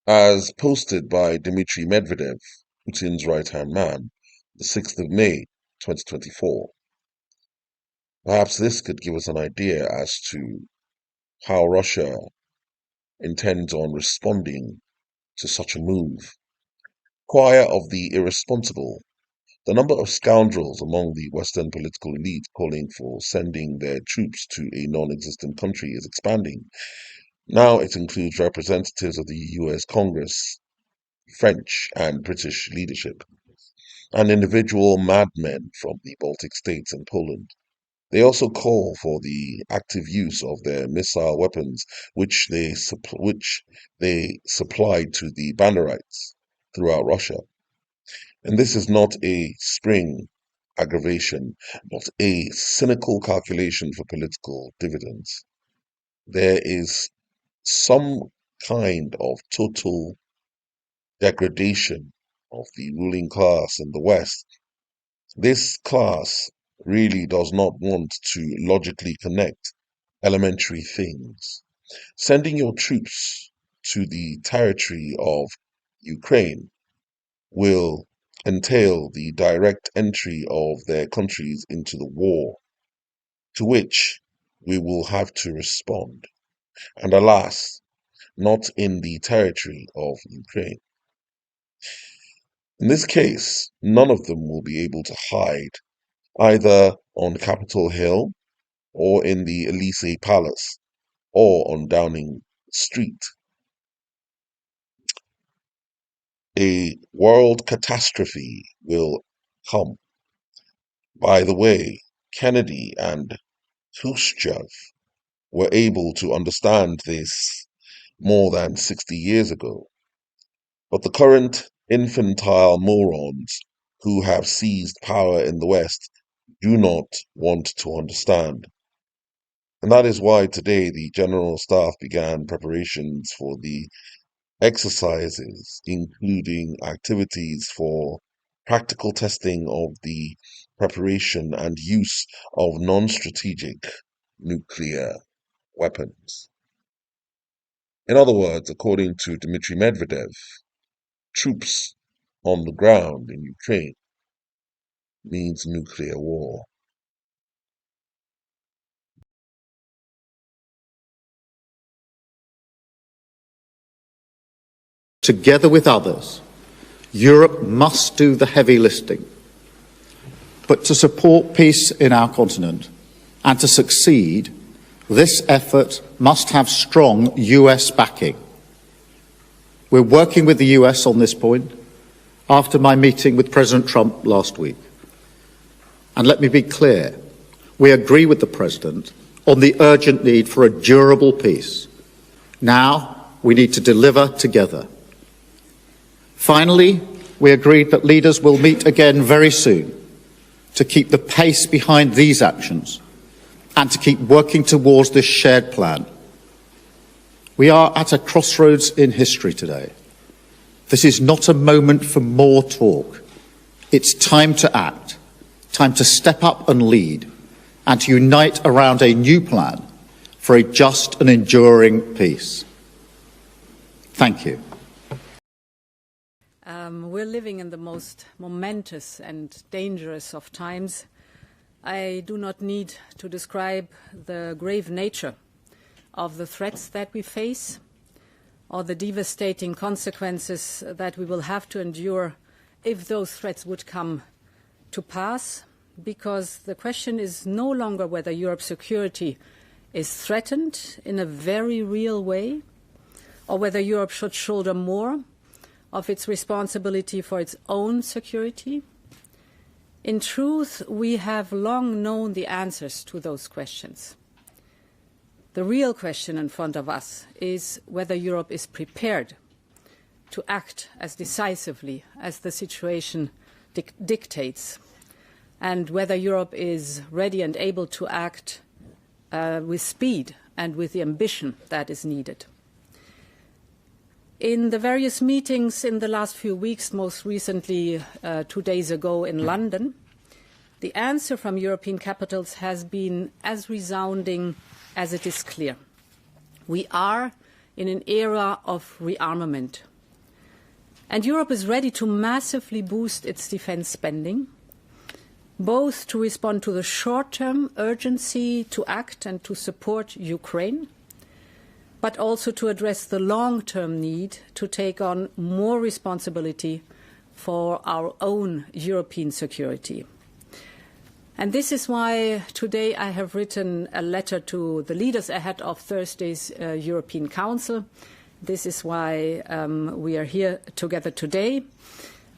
as posted by Dmitry Medvedev, Putin's right-hand man, the 6th of May, 2024, perhaps this could give us an idea as to how Russia intends on responding to such a move. Choir of the irresponsible. The number of scoundrels among the Western political elite calling for sending their troops to a non-existent country is expanding. Now it includes representatives of the US Congress, French and British leadership, and individual madmen from the Baltic states and Poland. They also call for the active use of their missile weapons, which they supplied to the Bannerites throughout Russia. And this is not a spring aggravation, but a cynical calculation for political dividends. There is some kind of total degradation of the ruling class in the West. This class really does not want to logically connect elementary things. Sending your troops to the territory of Ukraine will entail the direct entry of their countries into the war, to which we will have to respond. And alas, not in the territory of Ukraine. In this case, none of them will be able to hide either on Capitol Hill or in the Elysee Palace or on Downing Street. A world catastrophe will come. By the way, Kennedy and Khrushchev were able to understand this more than 60 years ago. But the current infantile morons who have seized power in the West do not want to understand. And that is why today the General Staff began preparations for the exercises, including activities for practical testing of the preparation and use of non-strategic nuclear weapons. In other words, according to Dmitry Medvedev, troops on the ground in Ukraine means nuclear war. Together with others, Europe must do the heavy lifting. But to support peace in our continent and to succeed, this effort must have strong US backing. We're working with the US on this point after my meeting with President Trump last week. And let me be clear, we agree with the President on the urgent need for a durable peace. Now we need to deliver together. Finally, we agreed that leaders will meet again very soon to keep the pace behind these actions and to keep working towards this shared plan. We are at a crossroads in history today. This is not a moment for more talk. It's time to act, time to step up and lead, and to unite around a new plan for a just and enduring peace. Thank you. We're living in the most momentous and dangerous of times. I do not need to describe the grave nature of the threats that we face or the devastating consequences that we will have to endure if those threats would come to pass, because the question is no longer whether Europe's security is threatened in a very real way, or whether Europe should shoulder more of its responsibility for its own security. In truth, we have long known the answers to those questions. The real question in front of us is whether Europe is prepared to act as decisively as the situation dictates, and whether Europe is ready and able to act with speed and with the ambition that is needed. In the various meetings in the last few weeks, most recently 2 days ago in London, the answer from European capitals has been as resounding as it is clear. We are in an era of rearmament. And Europe is ready to massively boost its defence spending, both to respond to the short-term urgency to act and to support Ukraine, but also to address the long-term need to take on more responsibility for our own European security. And this is why today I have written a letter to the leaders ahead of Thursday's European Council. This is why we are here together today.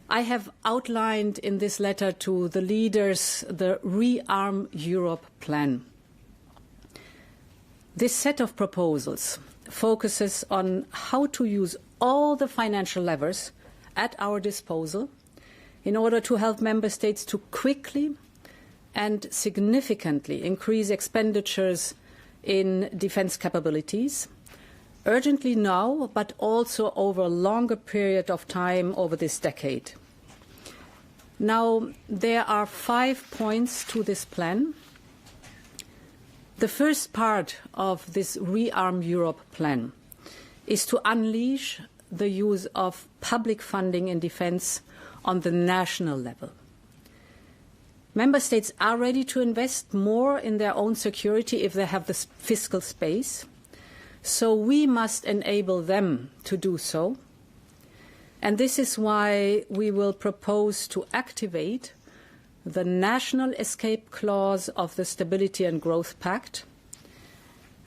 I have outlined in this letter to the leaders the Rearm Europe plan. This set of proposals focuses on how to use all the financial levers at our disposal in order to help member states to quickly and significantly increase expenditures in defence capabilities, urgently now, but also over a longer period of time over this decade. Now, there are 5 points to this plan. The first part of this Rearm Europe plan is to unleash the use of public funding in defence on the national level. Member states are ready to invest more in their own security if they have the fiscal space, so we must enable them to do so. And this is why we will propose to activate the national escape clause of the Stability and Growth Pact.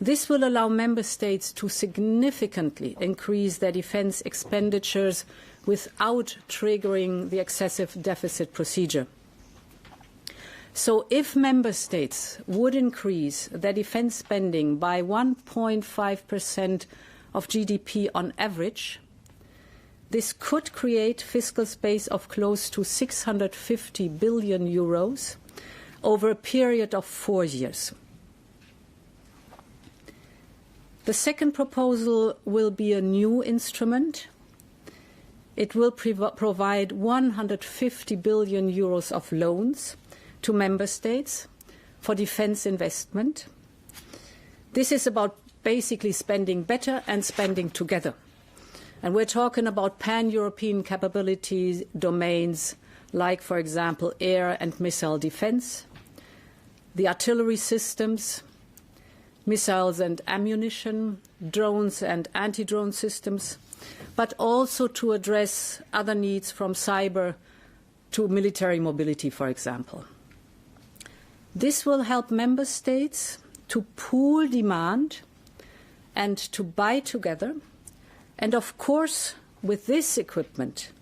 This will allow member states to significantly increase their defence expenditures without triggering the excessive deficit procedure. So if member states would increase their defence spending by 1.5% of GDP on average, this could create fiscal space of close to 650 billion euros over a period of 4 years. The second proposal will be a new instrument. It will provide 150 billion euros of loans to member states for defence investment. This is about basically spending better and spending together. And we're talking about pan-European capability domains like, for example, air and missile defence, the artillery systems, missiles and ammunition, drones and anti-drone systems, but also to address other needs from cyber to military mobility, for example. This will help member states to pool demand and to buy together. And of course, with this equipment,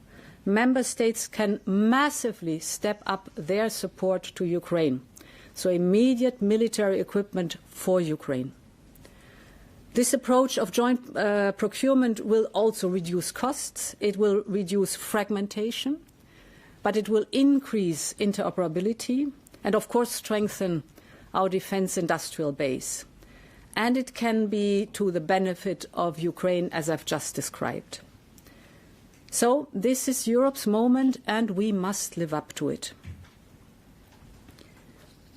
member states can massively step up their support to Ukraine. So immediate military equipment for Ukraine. This approach of joint procurement will also reduce costs. It will reduce fragmentation, but it will increase interoperability and, of course, strengthen our defence industrial base. And it can be to the benefit of Ukraine, as I've just described. So this is Europe's moment, and we must live up to it.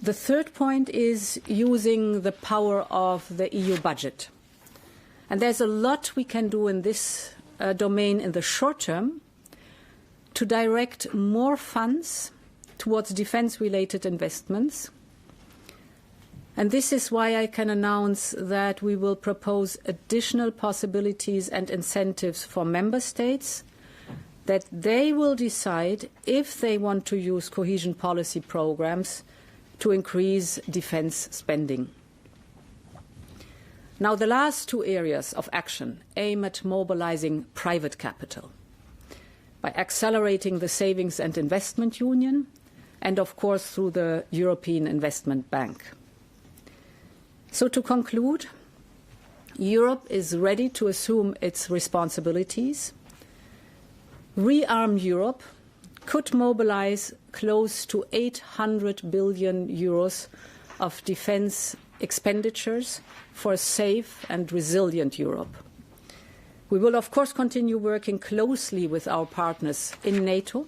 The third point is using the power of the EU budget. And there's a lot we can do in this domain in the short term to direct more funds towards defence-related investments. And this is why I can announce that we will propose additional possibilities and incentives for member states, that they will decide if they want to use cohesion policy programs to increase defence spending. Now, the last two areas of action aim at mobilizing private capital by accelerating the Savings and Investment Union and, of course, through the European Investment Bank. So to conclude, Europe is ready to assume its responsibilities. Rearm Europe could mobilize close to 800 billion euros of defense expenditures for a safe and resilient Europe. We will, of course, continue working closely with our partners in NATO.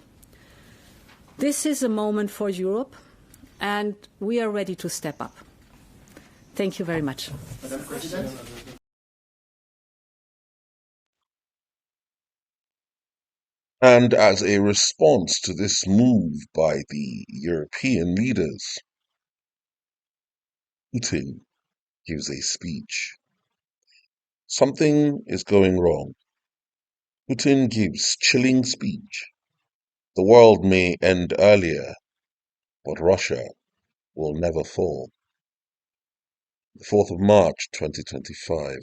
This is a moment for Europe, and we are ready to step up. Thank you very much. Madam President. And as a response to this move by the European leaders, Putin gives a speech. Something is going wrong. Putin gives chilling speech. The world may end earlier, but Russia will never fall. The 4th of March, 2025.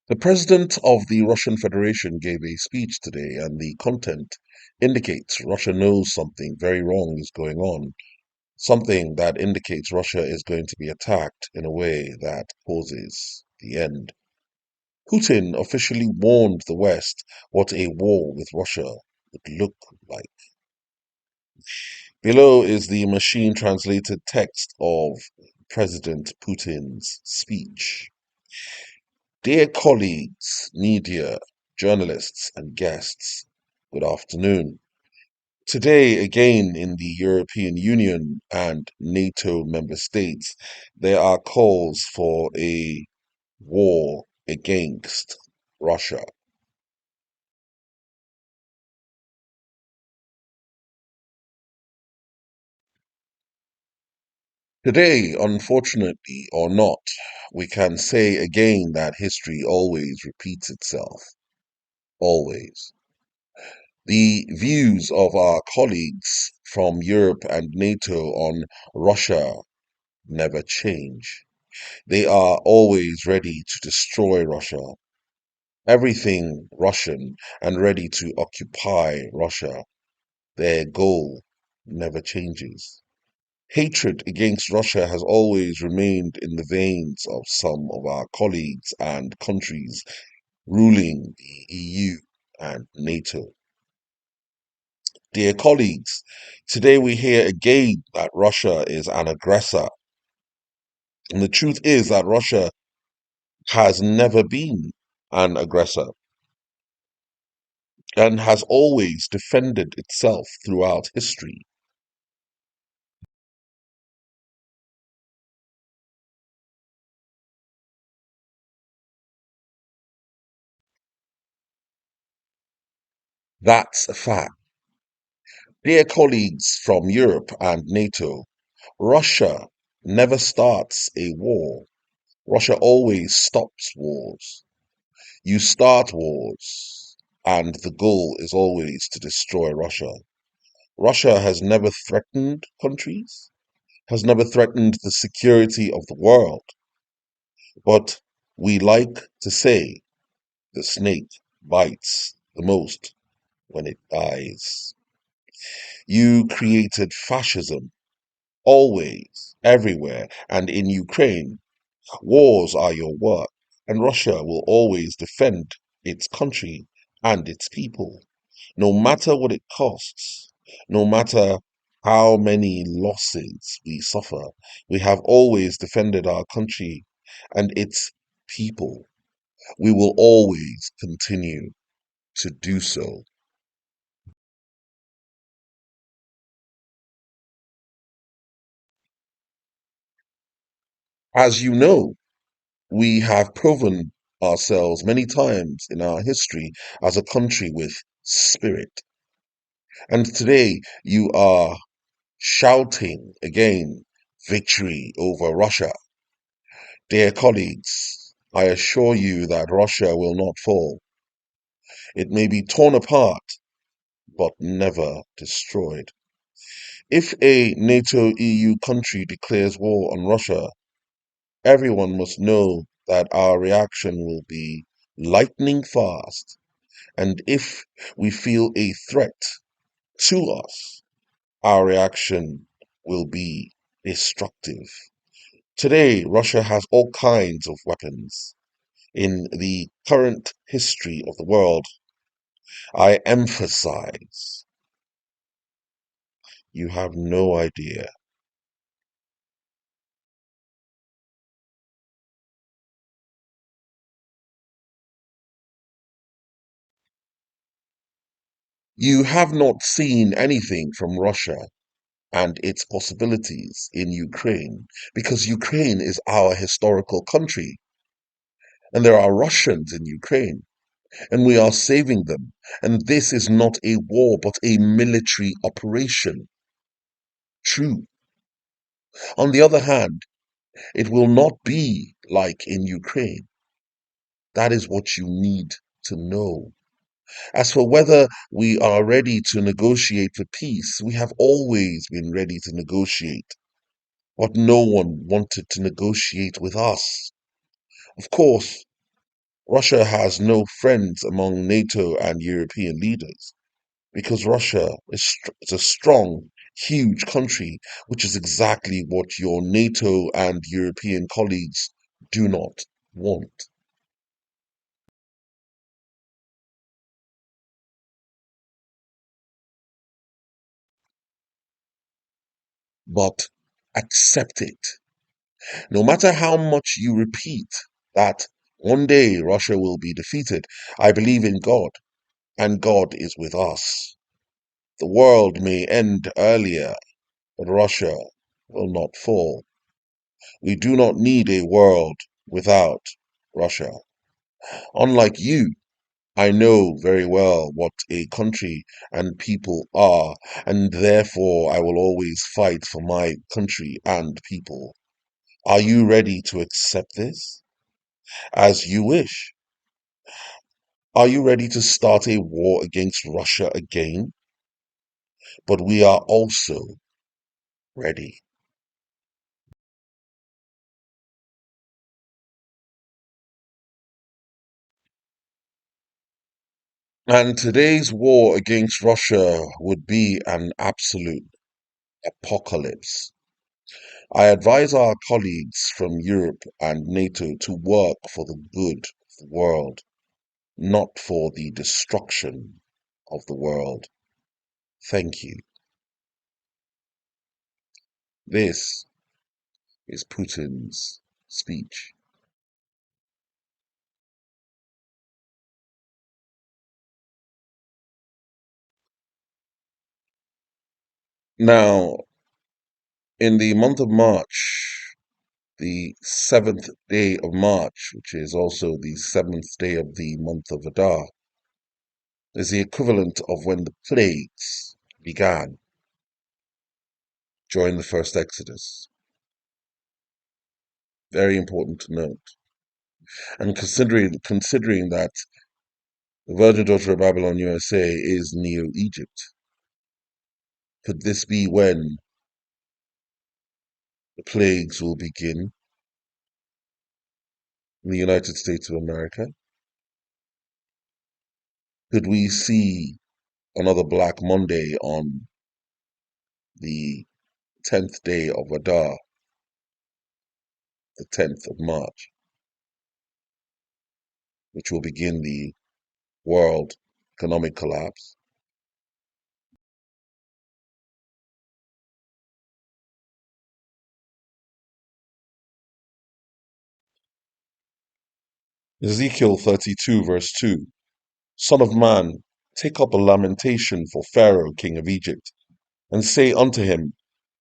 The president of the Russian Federation gave a speech today, and the content indicates Russia knows something very wrong is going on, something that indicates Russia is going to be attacked in a way that causes the end. Putin officially warned the West what a war with Russia would look like. Below is the machine-translated text of President Putin's speech. Dear colleagues, media, journalists and guests, good afternoon. Today, again in the European Union and NATO member states, there are calls for a war against Russia. Today, unfortunately or not, we can say again that history always repeats itself. Always. The views of our colleagues from Europe and NATO on Russia never change. They are always ready to destroy Russia, everything Russian, and ready to occupy Russia. Their goal never changes. Hatred against Russia has always remained in the veins of some of our colleagues and countries ruling the EU and NATO. Dear colleagues, today we hear again that Russia is an aggressor. And the truth is that Russia has never been an aggressor and has always defended itself throughout history. That's a fact. Dear colleagues from Europe and NATO, Russia never starts a war. Russia always stops wars. You start wars, and the goal is always to destroy Russia. Russia has never threatened countries, has never threatened the security of the world. But we like to say the snake bites the most when it dies. You created fascism always, everywhere, and in Ukraine. Wars are your work, and Russia will always defend its country and its people, no matter what it costs, no matter how many losses we suffer. We have always defended our country and its people. We will always continue to do so. As you know, we have proven ourselves many times in our history as a country with spirit. And today you are shouting again victory over Russia. Dear colleagues, I assure you that Russia will not fall. It may be torn apart, but never destroyed. If a NATO EU country declares war on Russia, everyone must know that our reaction will be lightning fast. And if we feel a threat to us, our reaction will be destructive. Today, Russia has all kinds of weapons. In the current history of the world, I emphasize, you have no idea. You have not seen anything from Russia and its possibilities in Ukraine because Ukraine is our historical country and there are Russians in Ukraine and we are saving them. And this is not a war but a military operation. True. On the other hand, it will not be like in Ukraine. That is what you need to know. As for whether we are ready to negotiate for peace, we have always been ready to negotiate. But no one wanted to negotiate with us. Of course, Russia has no friends among NATO and European leaders because Russia is a strong, huge country, which is exactly what your NATO and European colleagues do not want. But accept it. No matter how much you repeat that one day Russia will be defeated, I believe in God, and God is with us. The world may end earlier, but Russia will not fall. We do not need a world without Russia. Unlike you, I know very well what a country and people are, and therefore I will always fight for my country and people. Are you ready to accept this? As you wish. Are you ready to start a war against Russia again? But we are also ready. And today's war against Russia would be an absolute apocalypse. I advise our colleagues from Europe and NATO to work for the good of the world, not for the destruction of the world. Thank you. This is Putin's speech. Now, in the month of March, the 7th day of March, which is also the 7th day of the month of Adar, is the equivalent of when the plagues began during the first Exodus. Very important to note. And considering that the Virgin Daughter of Babylon, USA, is Neo-Egypt, could this be when the plagues will begin in the United States of America? Could we see another Black Monday on the 10th day of Adar, the 10th of March, which will begin the world economic collapse? Ezekiel 32 verse 2, Son of man, take up a lamentation for Pharaoh, king of Egypt, and say unto him,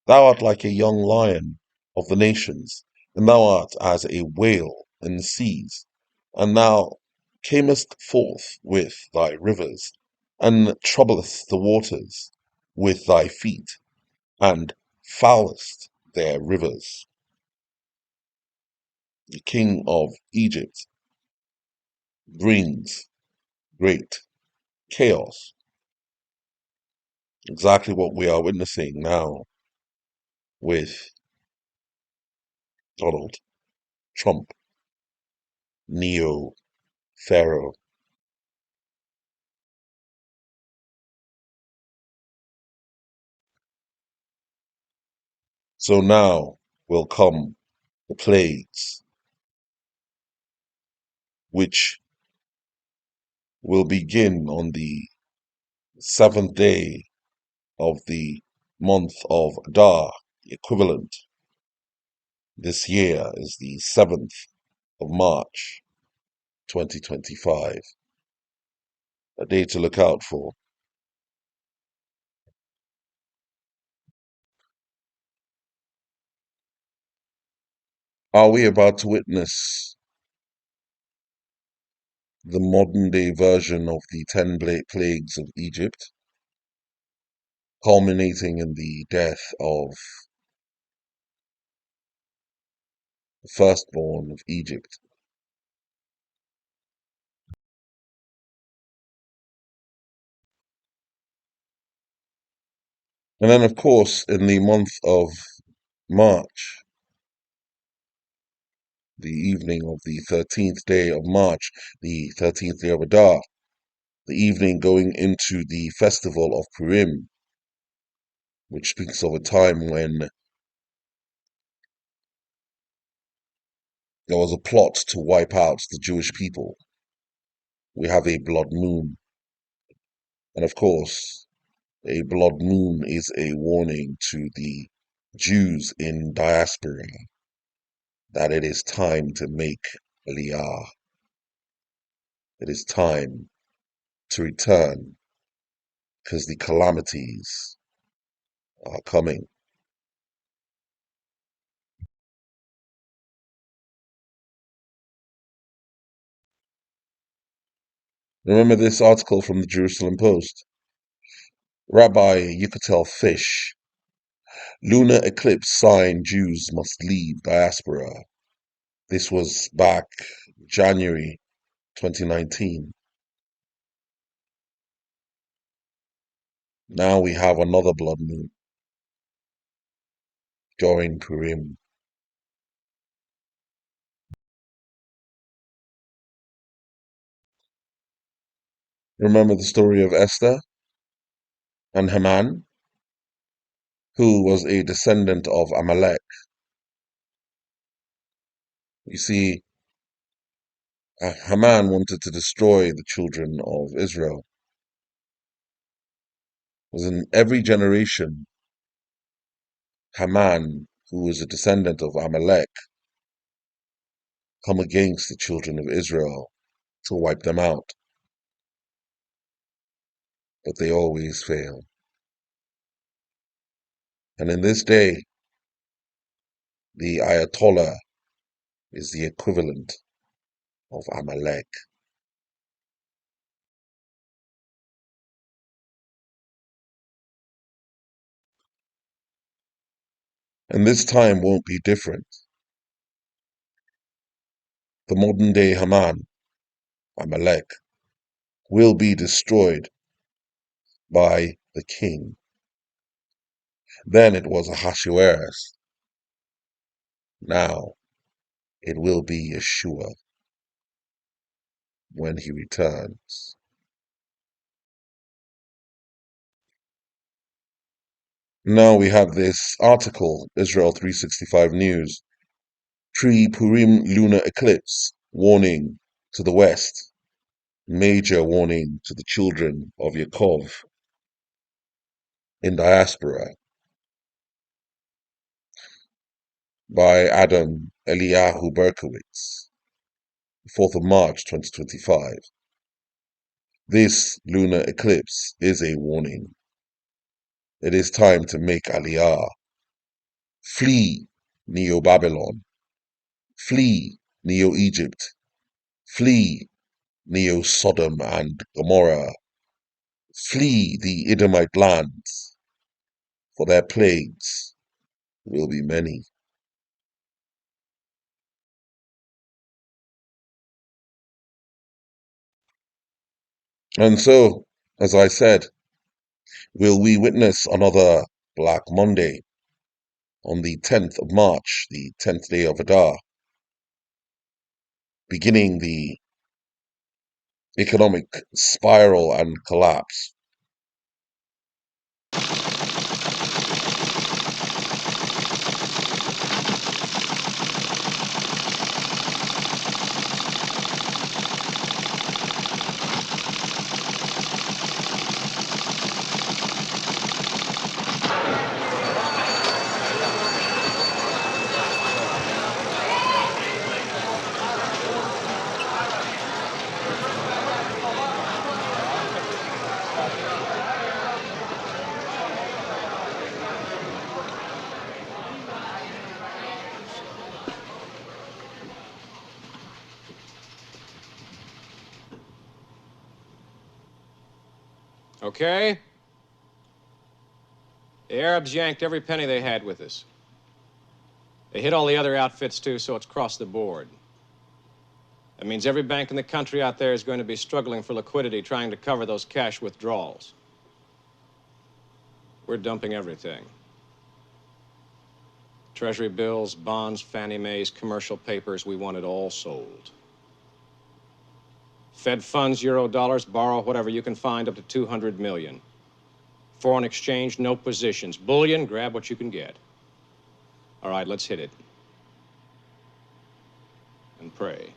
Thou art like a young lion of the nations, and thou art as a whale in the seas, and thou camest forth with thy rivers, and troublest the waters with thy feet, and foulest their rivers. The king of Egypt brings great chaos. Exactly what we are witnessing now with Donald Trump, Neo Pharaoh. So now will come the plagues, which will begin on the seventh day of the month of Adar, the equivalent. This year is the 7th of March, 2025. A day to look out for. Are we about to witness the modern day version of the 10 plagues of Egypt, culminating in the death of the firstborn of Egypt? And then, of course, in the month of March, the evening of the 13th day of March, the 13th day of Adar, the evening going into the festival of Purim, which speaks of a time when there was a plot to wipe out the Jewish people. We have a blood moon. And of course, a blood moon is a warning to the Jews in diaspora that it is time to make Aliyah. It is time to return because the calamities are coming. Remember this article from the Jerusalem Post? Rabbi Yucatel Fish. Lunar eclipse sign Jews must leave diaspora. This was back January 2019. Now we have another blood moon during Purim. Remember the story of Esther and Haman, who was a descendant of Amalek. You see, Haman wanted to destroy the children of Israel. It was in every generation, Haman, who was a descendant of Amalek, come against the children of Israel to wipe them out. But they always fail. And in this day, the Ayatollah is the equivalent of Amalek. And this time won't be different. The modern day Haman, Amalek, will be destroyed by the king. Then it was Ahasuerus. Now it will be Yeshua when he returns. Now we have this article, Israel 365 News, pre-Purim lunar eclipse, warning to the West, major warning to the children of Yaakov in diaspora, by Adam Eliyahu Berkowitz, 4th of March 2025. This lunar eclipse is a warning. It is time to make Aliyah. Flee, Neo-Babylon. Flee, Neo-Egypt. Flee, Neo-Sodom and Gomorrah. Flee the Edomite lands, for their plagues will be many. And so, as I said, will we witness another Black Monday on the 10th of March, the 10th day of Adar, beginning the economic spiral and collapse? Okay? The Arabs yanked every penny they had with us. They hit all the other outfits, too, so it's across the board. That means every bank in the country out there is going to be struggling for liquidity, trying to cover those cash withdrawals. We're dumping everything. Treasury bills, bonds, Fannie Mae's, commercial papers, we want it all sold. Fed funds, euro dollars, borrow whatever you can find up to 200 million. Foreign exchange, no positions. Bullion, grab what you can get. All right, let's hit it. And pray.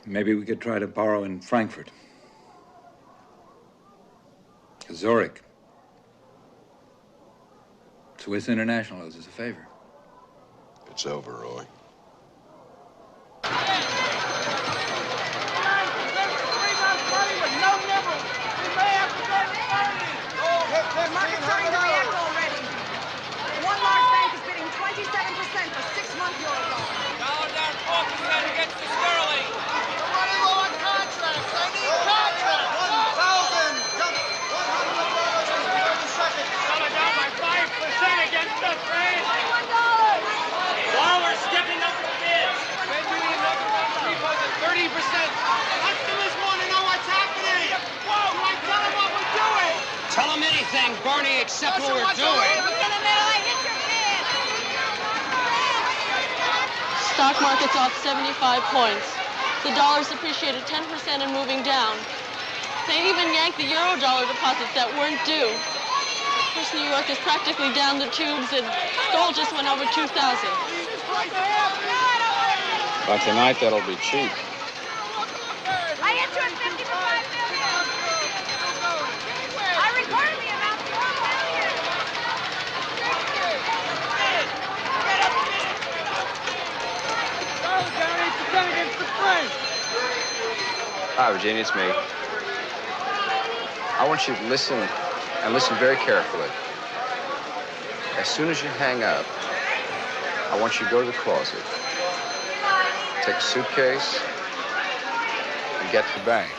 Maybe we could try to borrow in Frankfurt. Zurich. Swiss International owes us a favor. It's over, Roy. The market's starting to react already. One large bank is bidding 27% for 6-month Eurobond. Dollar down 4% against the sterling. What is all contracts? I need contracts. 1,000. Dollar down by 5% against the trade. Dollar stepping up the bids. Fed doing another round of repos at 30%. Customers want to know what's happening. Whoa! Do I tell them what we're doing? Tell them anything, Bernie, except what we're doing. Stock market's off 75 points. The dollar's appreciated 10% and moving down. They even yanked the euro-dollar deposits that weren't due. Of course, New York is practically down the tubes, and gold just went over 2,000. By tonight, that'll be cheap. I hit you at 50 for 5 million. I recorded the amount for 1 million. Dollar down 8% against the French. Hi, Virginia, it's me. I want you to listen, and listen very carefully. As soon as you hang up, I want you to go to the closet, take a suitcase, and get to the bank.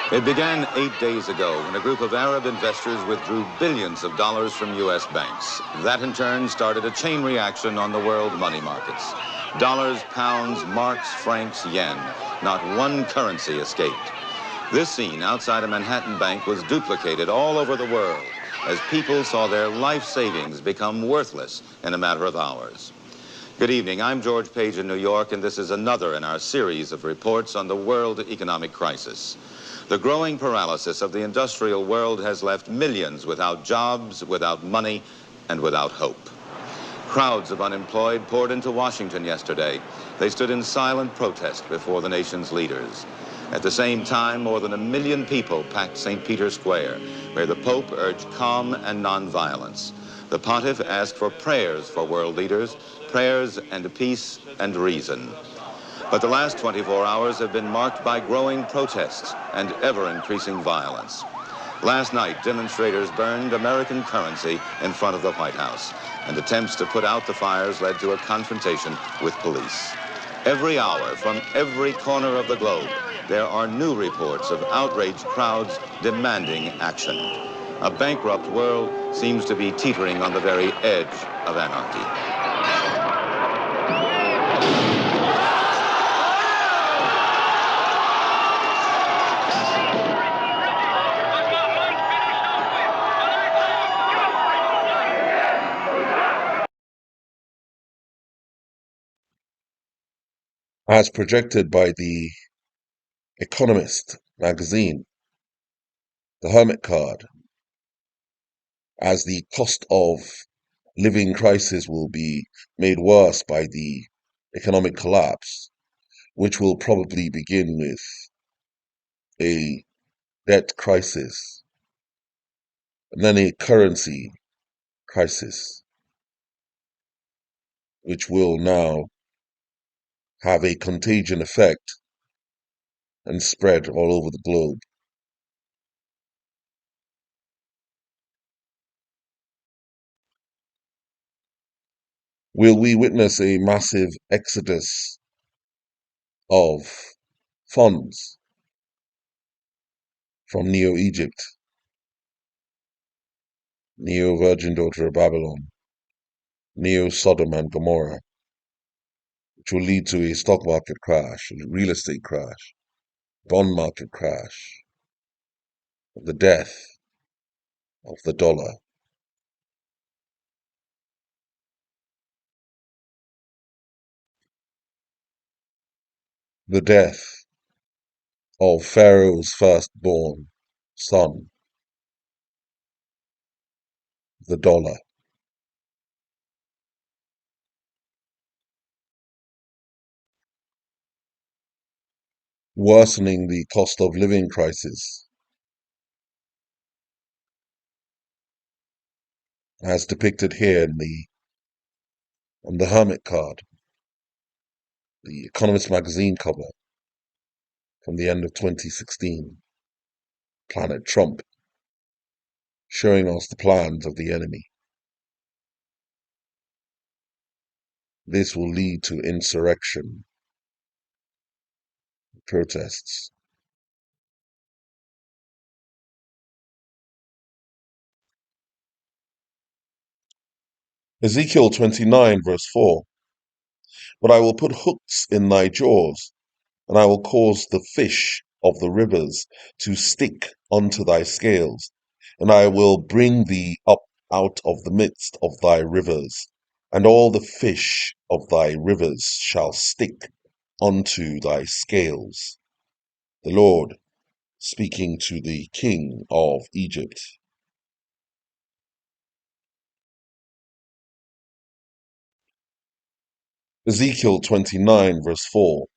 It began 8 days ago when a group of Arab investors withdrew billions of dollars from U.S. banks. That in turn started a chain reaction on the world money markets. Dollars, pounds, marks, francs, yen. Not one currency escaped. This scene outside a Manhattan bank was duplicated all over the world as people saw their life savings become worthless in a matter of hours. Good evening, I'm George Page in New York, and this is another in our series of reports on the world economic crisis. The growing paralysis of the industrial world has left millions without jobs, without money, and without hope. Crowds of unemployed poured into Washington yesterday. They stood in silent protest before the nation's leaders. At the same time, more than 1 million people packed St. Peter's Square, where the Pope urged calm and nonviolence. The pontiff asked for prayers for world leaders, prayers and peace and reason. But the last 24 hours have been marked by growing protests and ever-increasing violence. Last night, demonstrators burned American currency in front of the White House, and attempts to put out the fires led to a confrontation with police. Every hour, from every corner of the globe, there are new reports of outraged crowds demanding action. A bankrupt world seems to be teetering on the very edge of anarchy. As projected by the Economist magazine, the Hermit card, as the cost of living crisis will be made worse by the economic collapse, which will probably begin with a debt crisis and then a currency crisis, which will now have a contagion effect and spread all over the globe. Will we witness a massive exodus of funds from Neo-Egypt, Neo-Virgin Daughter of Babylon, Neo-Sodom and Gomorrah, which will lead to a stock market crash, a real estate crash, bond market crash, the death of the dollar? The death of Pharaoh's firstborn son, the dollar. Worsening the cost of living crisis, as depicted here on the Hermit card, the Economist magazine cover from the end of 2016, Planet Trump, showing us the plans of the enemy. This will lead to insurrection, protests. Ezekiel 29 verse 4, but I will put hooks in thy jaws, and I will cause the fish of the rivers to stick unto thy scales, and I will bring thee up out of the midst of thy rivers, and all the fish of thy rivers shall stick unto thy scales. The Lord speaking to the king of Egypt. Ezekiel 29 verse 4,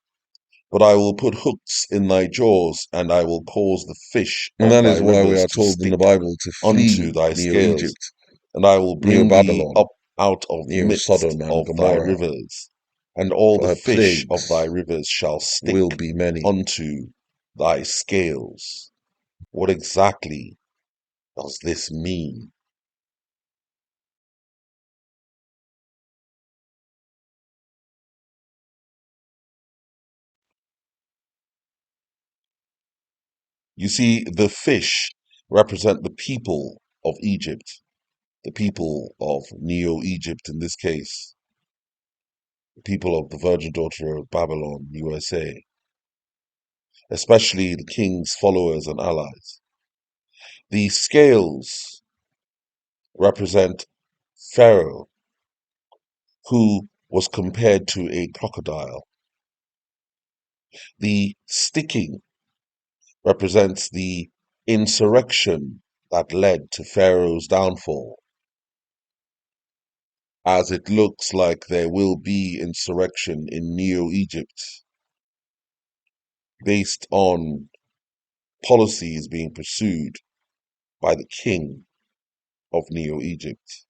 but I will put hooks in thy jaws, and I will cause the fish of thy rivers to stick. And that is why we are told in the Bible to flee thy Neo-Egypt, and I will bring thee up out of the midst of thy rivers, and all the fish of thy rivers shall stick unto thy scales. What exactly does this mean? You see, the fish represent the people of Egypt, the people of Neo-Egypt in this case, the people of the Virgin Daughter of Babylon, USA, especially the king's followers and allies. The scales represent Pharaoh, who was compared to a crocodile. The sticking represents the insurrection that led to Pharaoh's downfall, as it looks like there will be insurrection in Neo-Egypt based on policies being pursued by the king of Neo-Egypt.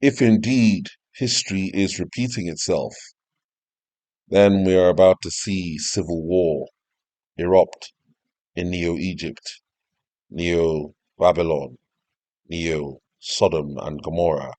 If indeed history is repeating itself, then we are about to see civil war erupt in Neo-Egypt, Neo Babylon, Neo, Sodom and Gomorrah.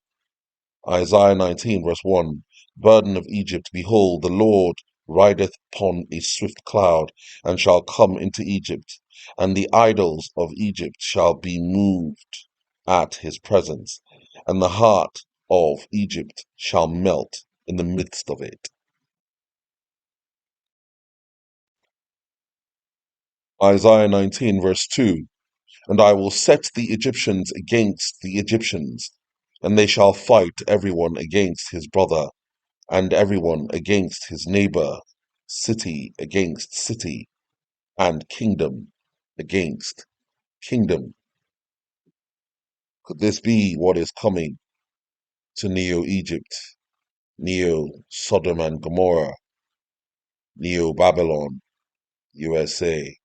Isaiah 19 verse 1, Burden of Egypt, behold, the Lord rideth upon a swift cloud, and shall come into Egypt, and the idols of Egypt shall be moved at his presence, and the heart of Egypt shall melt in the midst of it. Isaiah 19 verse 2, And I will set the Egyptians against the Egyptians, and they shall fight everyone against his brother, and everyone against his neighbor, city against city, and kingdom against kingdom. Could this be what is coming to Neo-Egypt, Neo-Sodom and Gomorrah, Neo-Babylon, USA?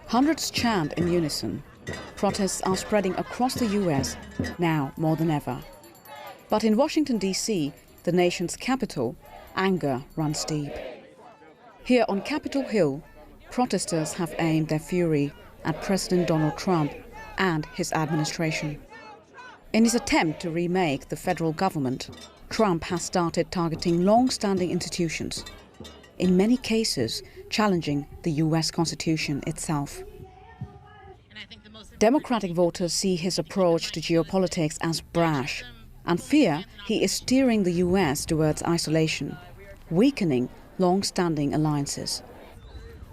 Hundreds chant in unison. Protests are spreading across the US now more than ever. But in Washington, D.C., the nation's capital, anger runs deep. Here on Capitol Hill, protesters have aimed their fury at President Donald Trump and his administration. In his attempt to remake the federal government, Trump has started targeting long-standing institutions, in many cases challenging the US Constitution itself. Democratic voters see his approach to geopolitics as brash and fear he is steering the US towards isolation, weakening long-standing alliances.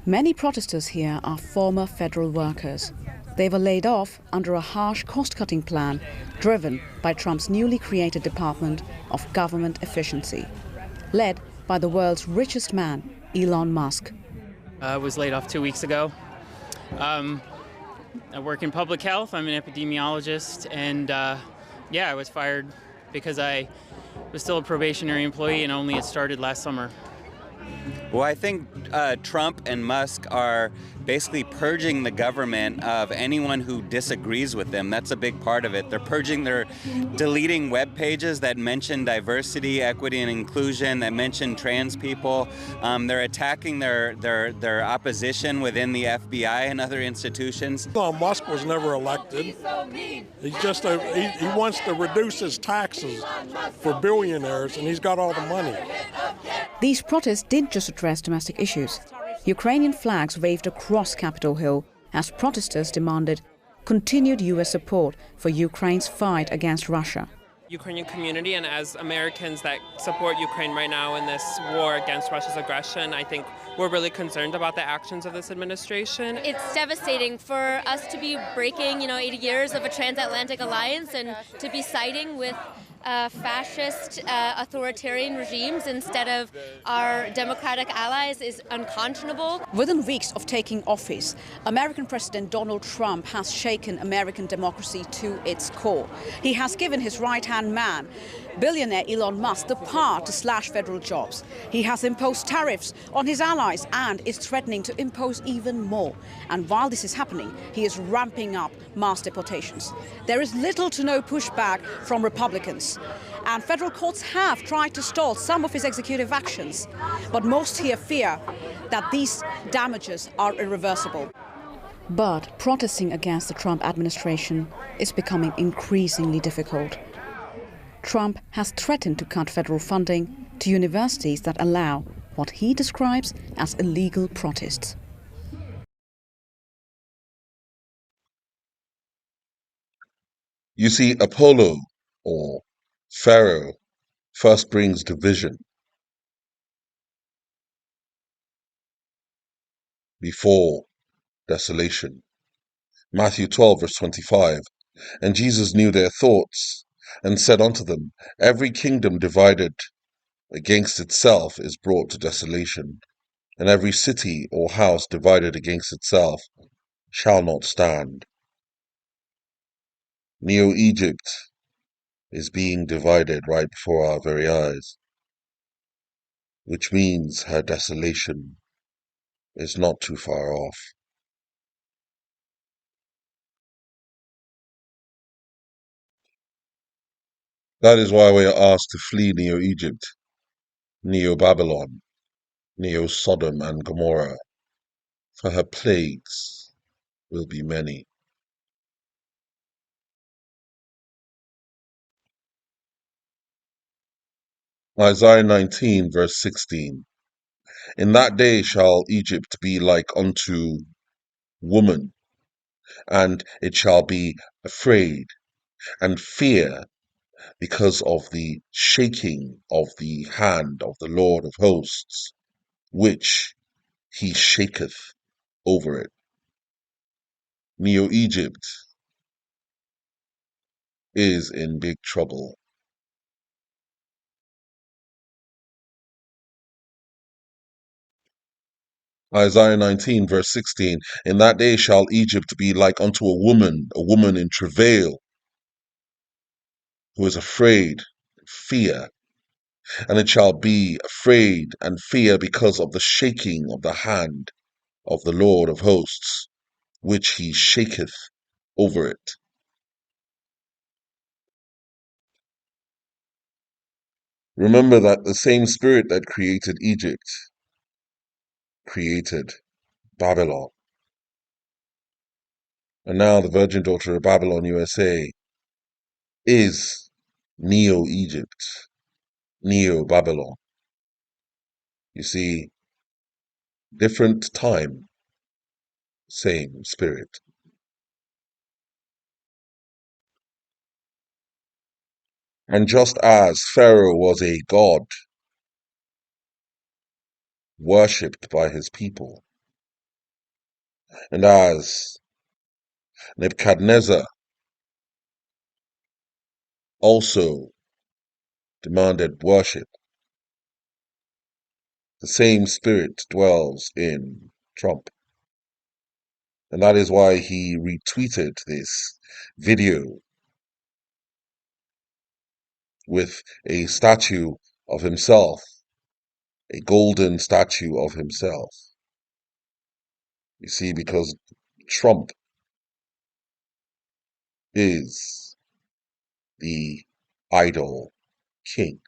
Many protesters here are former federal workers. They were laid off under a harsh cost-cutting plan driven by Trump's newly created Department of Government Efficiency, led by the world's richest man, Elon Musk. I was laid off 2 weeks ago. I work in public health. I'm an epidemiologist, and I was fired because I was still a probationary employee and only had started last summer. Well, I think Trump and Musk are basically purging the government of anyone who disagrees with them. That's a big part of it. They're deleting web pages that mention diversity, equity, and inclusion, that mention trans people. They're attacking their opposition within the FBI and other institutions. Elon Musk was never elected. He's just he wants to reduce his taxes for billionaires, and he's got all the money. These protests didn't just address domestic issues. Ukrainian flags waved across Capitol Hill as protesters demanded continued U.S. support for Ukraine's fight against Russia. Ukrainian community, and as Americans that support Ukraine right now in this war against Russia's aggression, I think we're really concerned about the actions of this administration. It's devastating for us to be breaking, 80 years of a transatlantic alliance and to be siding with fascist authoritarian regimes instead of our democratic allies is unconscionable. Within weeks of taking office, American President Donald Trump has shaken American democracy to its core. He has given his right-hand man, billionaire Elon Musk, the power to slash federal jobs. He has imposed tariffs on his allies and is threatening to impose even more. And while this is happening, he is ramping up mass deportations. There is little to no pushback from Republicans. And federal courts have tried to stall some of his executive actions. But most here fear that these damages are irreversible. But protesting against the Trump administration is becoming increasingly difficult. Trump has threatened to cut federal funding to universities that allow what he describes as illegal protests. You see, Apollo, or Pharaoh, first brings division before desolation. Matthew 12, verse 25. And Jesus knew their thoughts, and said unto them, Every kingdom divided against itself is brought to desolation, and every city or house divided against itself shall not stand. Neo-Egypt is being divided right before our very eyes, which means her desolation is not too far off. That is why we are asked to flee Neo-Egypt, Neo-Babylon, Neo Sodom and Gomorrah, for her plagues will be many. Isaiah 19, verse 16. In that day shall Egypt be like unto woman, and it shall be afraid and fear because of the shaking of the hand of the Lord of hosts, which he shaketh over it. Neo Egypt is in big trouble. Isaiah 19, verse 16. In that day shall Egypt be like unto a woman in travail, who is afraid, fear. And it shall be afraid and fear because of the shaking of the hand of the Lord of hosts, which he shaketh over it. Remember that the same spirit that created Egypt created Babylon. And now the virgin daughter of Babylon, USA, is Neo-Egypt, Neo-Babylon. You see, different time, same spirit. And just as Pharaoh was a god worshipped by his people, and as Nebuchadnezzar also demanded worship, the same spirit dwells in Trump. And that is why he retweeted this video with a statue of himself, a golden statue of himself. You see, because Trump is the idol king.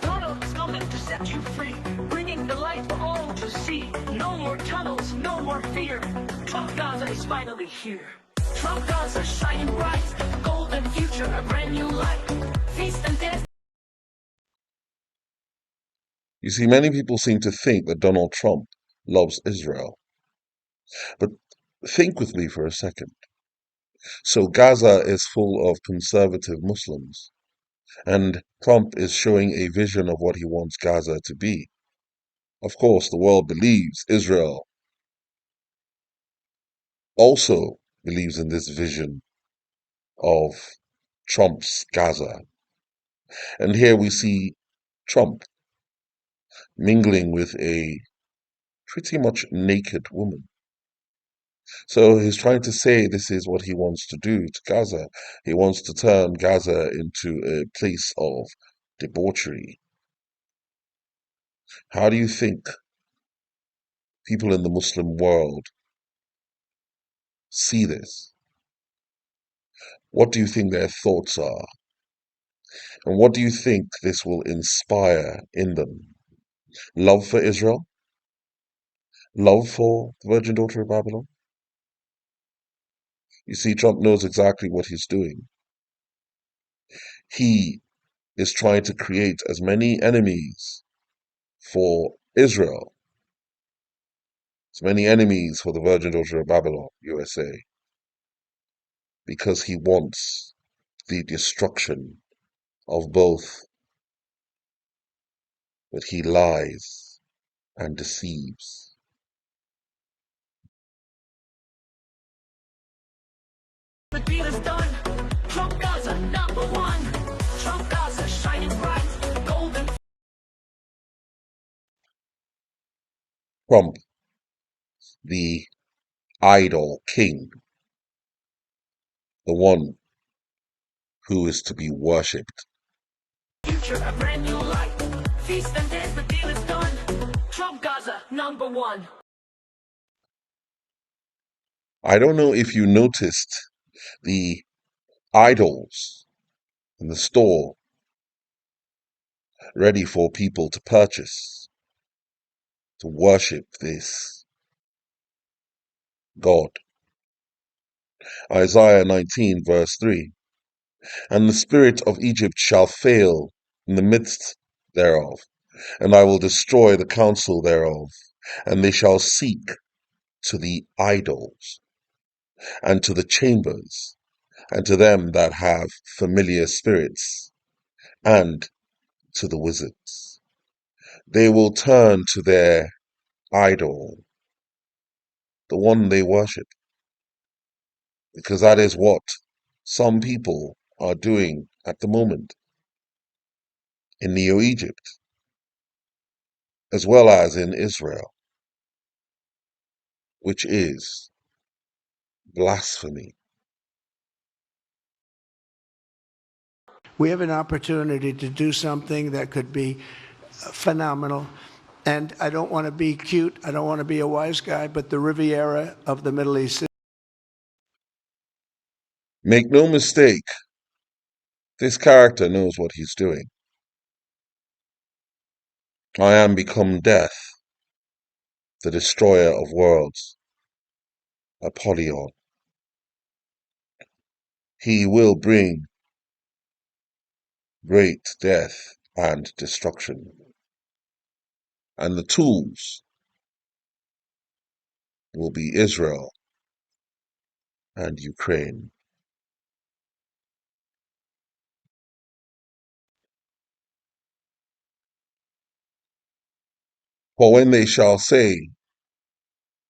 Donald is coming to set you free, bringing the light for all to see. No more tunnels, no more fear. Trump Gaza is finally here. Trump Gaza shining bright, golden future, a brand new light. Feast and dance. You see, many people seem to think that Donald Trump loves Israel. But think with me for a second. So Gaza is full of conservative Muslims, and Trump is showing a vision of what he wants Gaza to be. Of course, the world believes Israel also believes in this vision of Trump's Gaza. And here we see Trump mingling with a pretty much naked woman. So he's trying to say this is what he wants to do to Gaza. He wants to turn Gaza into a place of debauchery. How do you think people in the Muslim world see this? What do you think their thoughts are? And what do you think this will inspire in them? Love for Israel? Love for the virgin daughter of Babylon? You see, Trump knows exactly what he's doing. He is trying to create as many enemies for Israel, as many enemies for the virgin daughter of Babylon, USA, because he wants the destruction of both, but he lies and deceives. The deal is done. Trump Gaza number one. Trump Gaza shining bright, golden. Trump, the idol king, the one who is to be worshipped. Future, a brand new light. Feast and dance, the deal is done. Trump Gaza, #1. I don't know if you noticed the idols in the store ready for people to purchase, to worship this God. Isaiah 19 verse 3. And the spirit of Egypt shall fail in the midst thereof, and I will destroy the counsel thereof, and they shall seek to the idols, and to the chambers, and to them that have familiar spirits, and to the wizards. They will turn to their idol, the one they worship, because that is what some people are doing at the moment in Neo-Egypt, as well as in Israel, which is blasphemy. We have an opportunity to do something that could be phenomenal. And I don't want to be cute, I don't want to be a wise guy, but the Riviera of the Middle East. Make no mistake, this character knows what he's doing. I am become death, the destroyer of worlds, Apollyon. He will bring great death and destruction. And the tools will be Israel and Ukraine. For when they shall say,